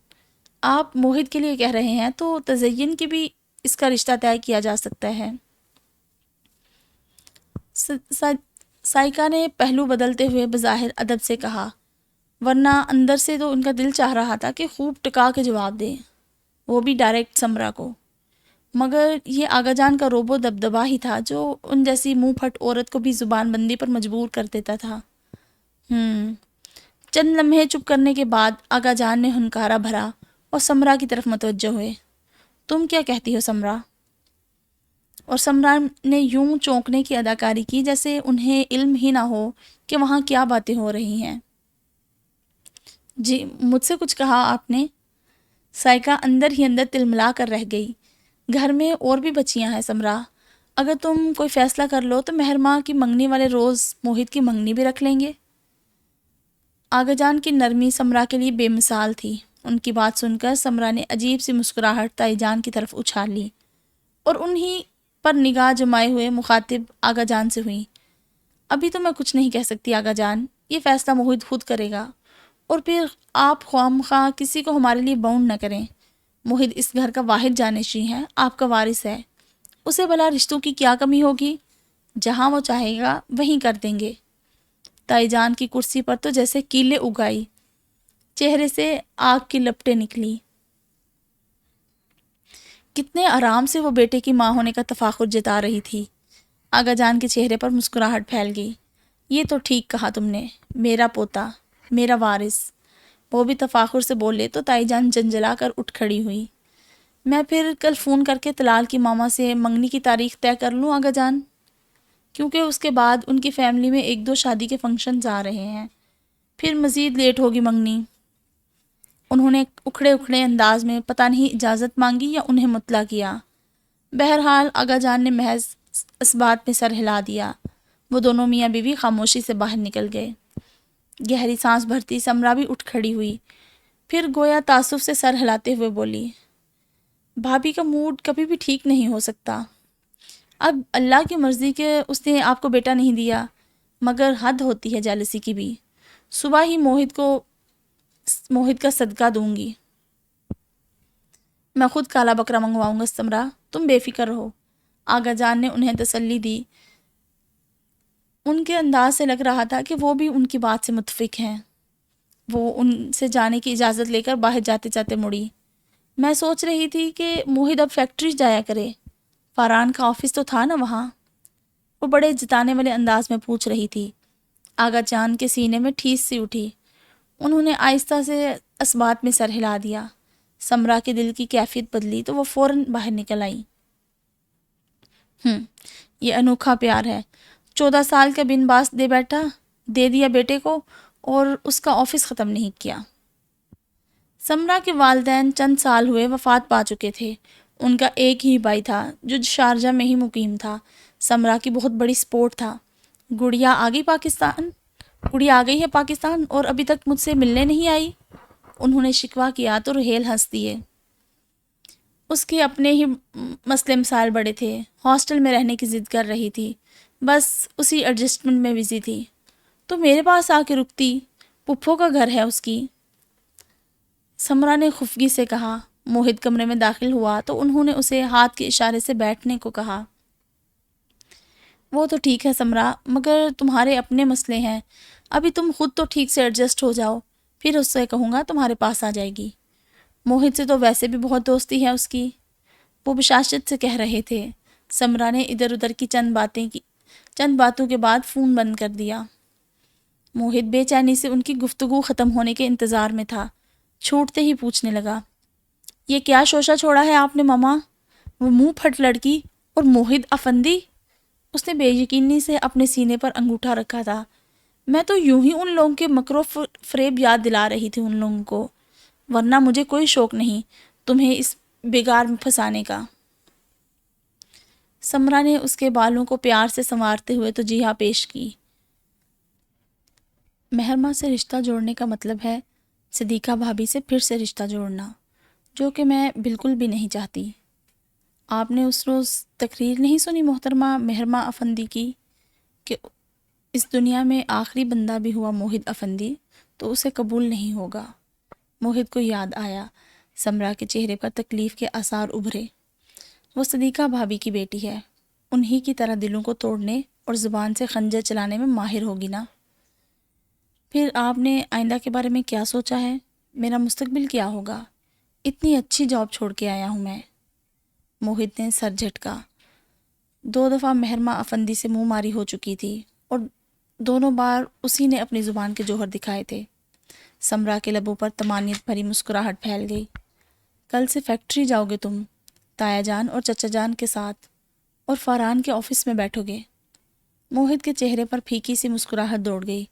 آپ موہد کے لیے کہہ رہے ہیں تو تزین کی بھی اس کا رشتہ طے کیا جا سکتا ہے۔ سائیکا نے پہلو بدلتے ہوئے بظاہر ادب سے کہا، ورنہ اندر سے تو ان کا دل چاہ رہا تھا کہ خوب ٹکا کے جواب دیں، وہ بھی ڈائریکٹ سمرا کو، مگر یہ آغا جان کا روب و دبدبا ہی تھا جو ان جیسی منہ پھٹ عورت کو بھی زبان بندی پر مجبور کر دیتا تھا۔ چند لمحے چپ کرنے کے بعد آغا جان نے ہنکارا بھرا اور سمرا کی طرف متوجہ ہوئے۔ تم کیا کہتی ہو سمرا؟ اور سمرا نے یوں چونکنے کی اداکاری کی جیسے انہیں علم ہی نہ ہو کہ وہاں کیا باتیں ہو رہی ہیں۔ جی، مجھ سے کچھ کہا آپ نے؟ سائیکا اندر ہی اندر تلملا کر رہ گئی۔ گھر میں اور بھی بچیاں ہیں سمرا، اگر تم کوئی فیصلہ کر لو تو مہرماں کی منگنی والے روز موہد کی منگنی بھی رکھ لیں گے۔ آغا جان کی نرمی سمرا کے لیے بے مثال تھی۔ ان کی بات سن کر سمرا نے عجیب سی مسکراہٹ تائی جان کی طرف اچھال لی اور انہی پر نگاہ جمائے ہوئے مخاطب آغا جان سے ہوئی۔ ابھی تو میں کچھ نہیں کہہ سکتی آغا جان، یہ فیصلہ موہد خود کرے گا، اور پھر آپ خواہ کسی کو ہمارے لیے باؤنڈ نہ کریں۔ موہد اس گھر کا واحد جانشین ہے، آپ کا وارث ہے، اسے بھلا رشتوں کی کیا کمی ہوگی؟ جہاں وہ چاہے گا وہیں کر دیں گے۔ تائی جان کی کرسی پر تو جیسے کیلیں اگائی، چہرے سے آگ کی لپٹیں نکلی۔ کتنے آرام سے وہ بیٹے کی ماں ہونے کا تفاخر جتا رہی تھی۔ آغا جان کے چہرے پر مسکراہٹ پھیل گئی۔ یہ تو ٹھیک کہا تم نے، میرا پوتا، میرا وارث۔ وہ بھی تفاخر سے بولے تو تائی جان جنجلا کر اٹھ کھڑی ہوئی۔ میں پھر کل فون کر کے طلال کی ماما سے منگنی کی تاریخ طے کر لوں آغا جان، کیونکہ اس کے بعد ان کی فیملی میں 1-2 شادی کے فنکشنز آ رہے ہیں، پھر مزید لیٹ ہوگی منگنی۔ انہوں نے اکھڑے اکھڑے انداز میں پتہ نہیں اجازت مانگی یا انہیں مطلع کیا۔ بہرحال آغا جان نے محض اس بات میں سر ہلا دیا۔ وہ دونوں میاں بیوی خاموشی سے باہر نکل گئے۔ گہری سانس بھرتی سمرا بھی اٹھ کھڑی ہوئی، پھر گویا تعصب سے سر ہلاتے ہوئے بولی، بھابھی کا موڈ کبھی بھی ٹھیک نہیں ہو سکتا۔ اب اللہ کی مرضی کہ اس نے آپ کو بیٹا نہیں دیا، مگر حد ہوتی ہے جیلسی کی بھی۔ صبح ہی موہد کا صدقہ دوں گی۔ میں خود کالا بکرا منگواؤں گا سمرا، تم بے فکر رہو۔ آغا جان نے انہیں تسلی دی۔ ان کے انداز سے لگ رہا تھا کہ وہ بھی ان کی بات سے متفق ہیں۔ وہ ان سے جانے کی اجازت لے کر باہر جاتے جاتے مڑی۔ میں سوچ رہی تھی کہ موہد اب فیکٹری جایا کرے، فاران کا آفس تو تھا نا وہاں؟ وہ بڑے جتانے والے انداز میں پوچھ رہی تھی۔ آغا جان کے سینے میں ٹھیس سی اٹھی۔ انہوں نے آہستہ سے اس بات میں سر ہلا دیا۔ سمرا کے دل کی کیفیت بدلی تو وہ فوراً باہر نکل آئی۔ یہ انوکھا پیار ہے، 14 سال کا بن باس دے دیا بیٹے کو، اور اس کا آفس ختم نہیں کیا۔ سمرا کے والدین چند سال ہوئے وفات پا چکے تھے۔ ان کا ایک ہی بھائی تھا جو شارجہ میں ہی مقیم تھا۔ سمرا کی بہت بڑی سپورٹ تھا۔ گڑیا آ گئی ہے پاکستان اور ابھی تک مجھ سے ملنے نہیں آئی۔ انہوں نے شکوہ کیا تو رحیل ہنس دیے۔ اس کے اپنے ہی مسئلے مسائل بڑے تھے، ہاسٹل میں رہنے کی ضد کر رہی تھی، بس اسی ایڈجسٹمنٹ میں بزی تھی۔ تو میرے پاس آ کے رکتی، پپھو کا گھر ہے اس کی۔ سمرا نے خفگی سے کہا۔ موہد کمرے میں داخل ہوا تو انہوں نے اسے ہاتھ کے اشارے سے بیٹھنے کو کہا۔ وہ تو ٹھیک ہے سمرا، مگر تمہارے اپنے مسئلے ہیں، ابھی تم خود تو ٹھیک سے ایڈجسٹ ہو جاؤ، پھر اس سے کہوں گا تمہارے پاس آ جائے گی۔ موہد سے تو ویسے بھی بہت دوستی ہے اس کی، وہ بشاشت سے کہہ رہے تھے۔ سمرا نے ادھر ادھر کی چند باتوں کے بعد فون بند کر دیا۔ موہد بے چینی سے ان کی گفتگو ختم ہونے کے انتظار میں تھا۔ چھوٹتے ہی پوچھنے لگا، یہ کیا شوشہ چھوڑا ہے آپ نے ماما؟ وہ منہ پھٹ لڑکی اور موہد افندی؟ اس نے بے یقینی سے اپنے سینے پر انگوٹھا رکھا تھا۔ میں تو یوں ہی ان لوگوں کے مکر و فریب یاد دلا رہی تھی ان لوگوں کو، ورنہ مجھے کوئی شوق نہیں تمہیں اس بگاڑ میں پھنسانے کا۔ سمرا نے اس کے بالوں کو پیار سے سنوارتے ہوئے توجیہ پیش کی۔ مہرماں سے رشتہ جوڑنے کا مطلب ہے صدیقہ بھابھی سے پھر سے رشتہ جوڑنا، جو کہ میں بالکل بھی نہیں چاہتی۔ آپ نے اس روز تقریر نہیں سنی محترمہ مہرماں افندی کی کہ اس دنیا میں آخری بندہ بھی ہوا موہد افندی تو اسے قبول نہیں ہوگا۔ موہد کو یاد آیا۔ سمرا کے چہرے پر تکلیف کے آثار ابھرے۔ وہ صدیقہ بھابھی کی بیٹی ہے، انہی کی طرح دلوں کو توڑنے اور زبان سے خنجر چلانے میں ماہر ہوگی نا۔ پھر آپ نے آئندہ کے بارے میں کیا سوچا ہے؟ میرا مستقبل کیا ہوگا؟ اتنی اچھی جاب چھوڑ کے آیا ہوں میں۔ موہد نے سر جھٹکا۔ 2 دفعہ مہرماں افندی سے منہ ماری ہو چکی تھی اور دونوں بار اسی نے اپنی زبان کے جوہر دکھائے تھے۔ سمرا کے لبوں پر طمانینت بھری مسکراہٹ پھیل گئی۔ کل سے فیکٹری جاؤ گے تم، تایا جان اور چچا جان کے ساتھ، اور فاران کے آفس میں بیٹھو گے۔ موہد کے چہرے پر پھیکی سی مسکراہٹ دوڑ گئی۔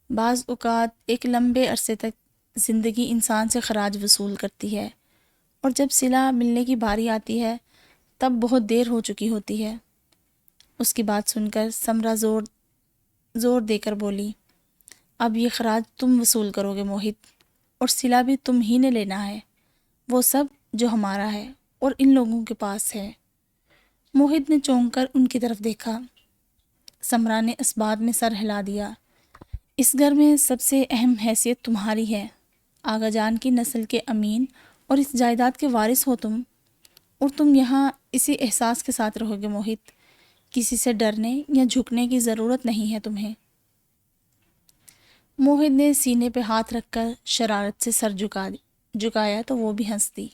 بعض اوقات ایک لمبے عرصے تک زندگی انسان سے خراج وصول کرتی ہے، اور جب صلہ ملنے کی باری آتی ہے تب بہت دیر ہو چکی ہوتی ہے۔ اس کی بات سن کر سمرا زور دے کر بولی، اب یہ خراج تم وصول کرو گے موہت، اور صلہ بھی تم ہی نے لینا ہے، وہ سب جو ہمارا ہے اور ان لوگوں کے پاس ہے۔ موہت نے چونک کر ان کی طرف دیکھا۔ سمرا نے اس بات میں سر ہلا دیا۔ اس گھر میں سب سے اہم حیثیت تمہاری ہے، آغا جان کی نسل کے امین اور اس جائیداد کے وارث ہو تم، اور تم یہاں اسی احساس کے ساتھ رہو گے موہت، کسی سے ڈرنے یا جھکنے کی ضرورت نہیں ہے تمہیں۔ موہت نے سینے پہ ہاتھ رکھ کر شرارت سے سر جھکایا تو وہ بھی ہنس دی۔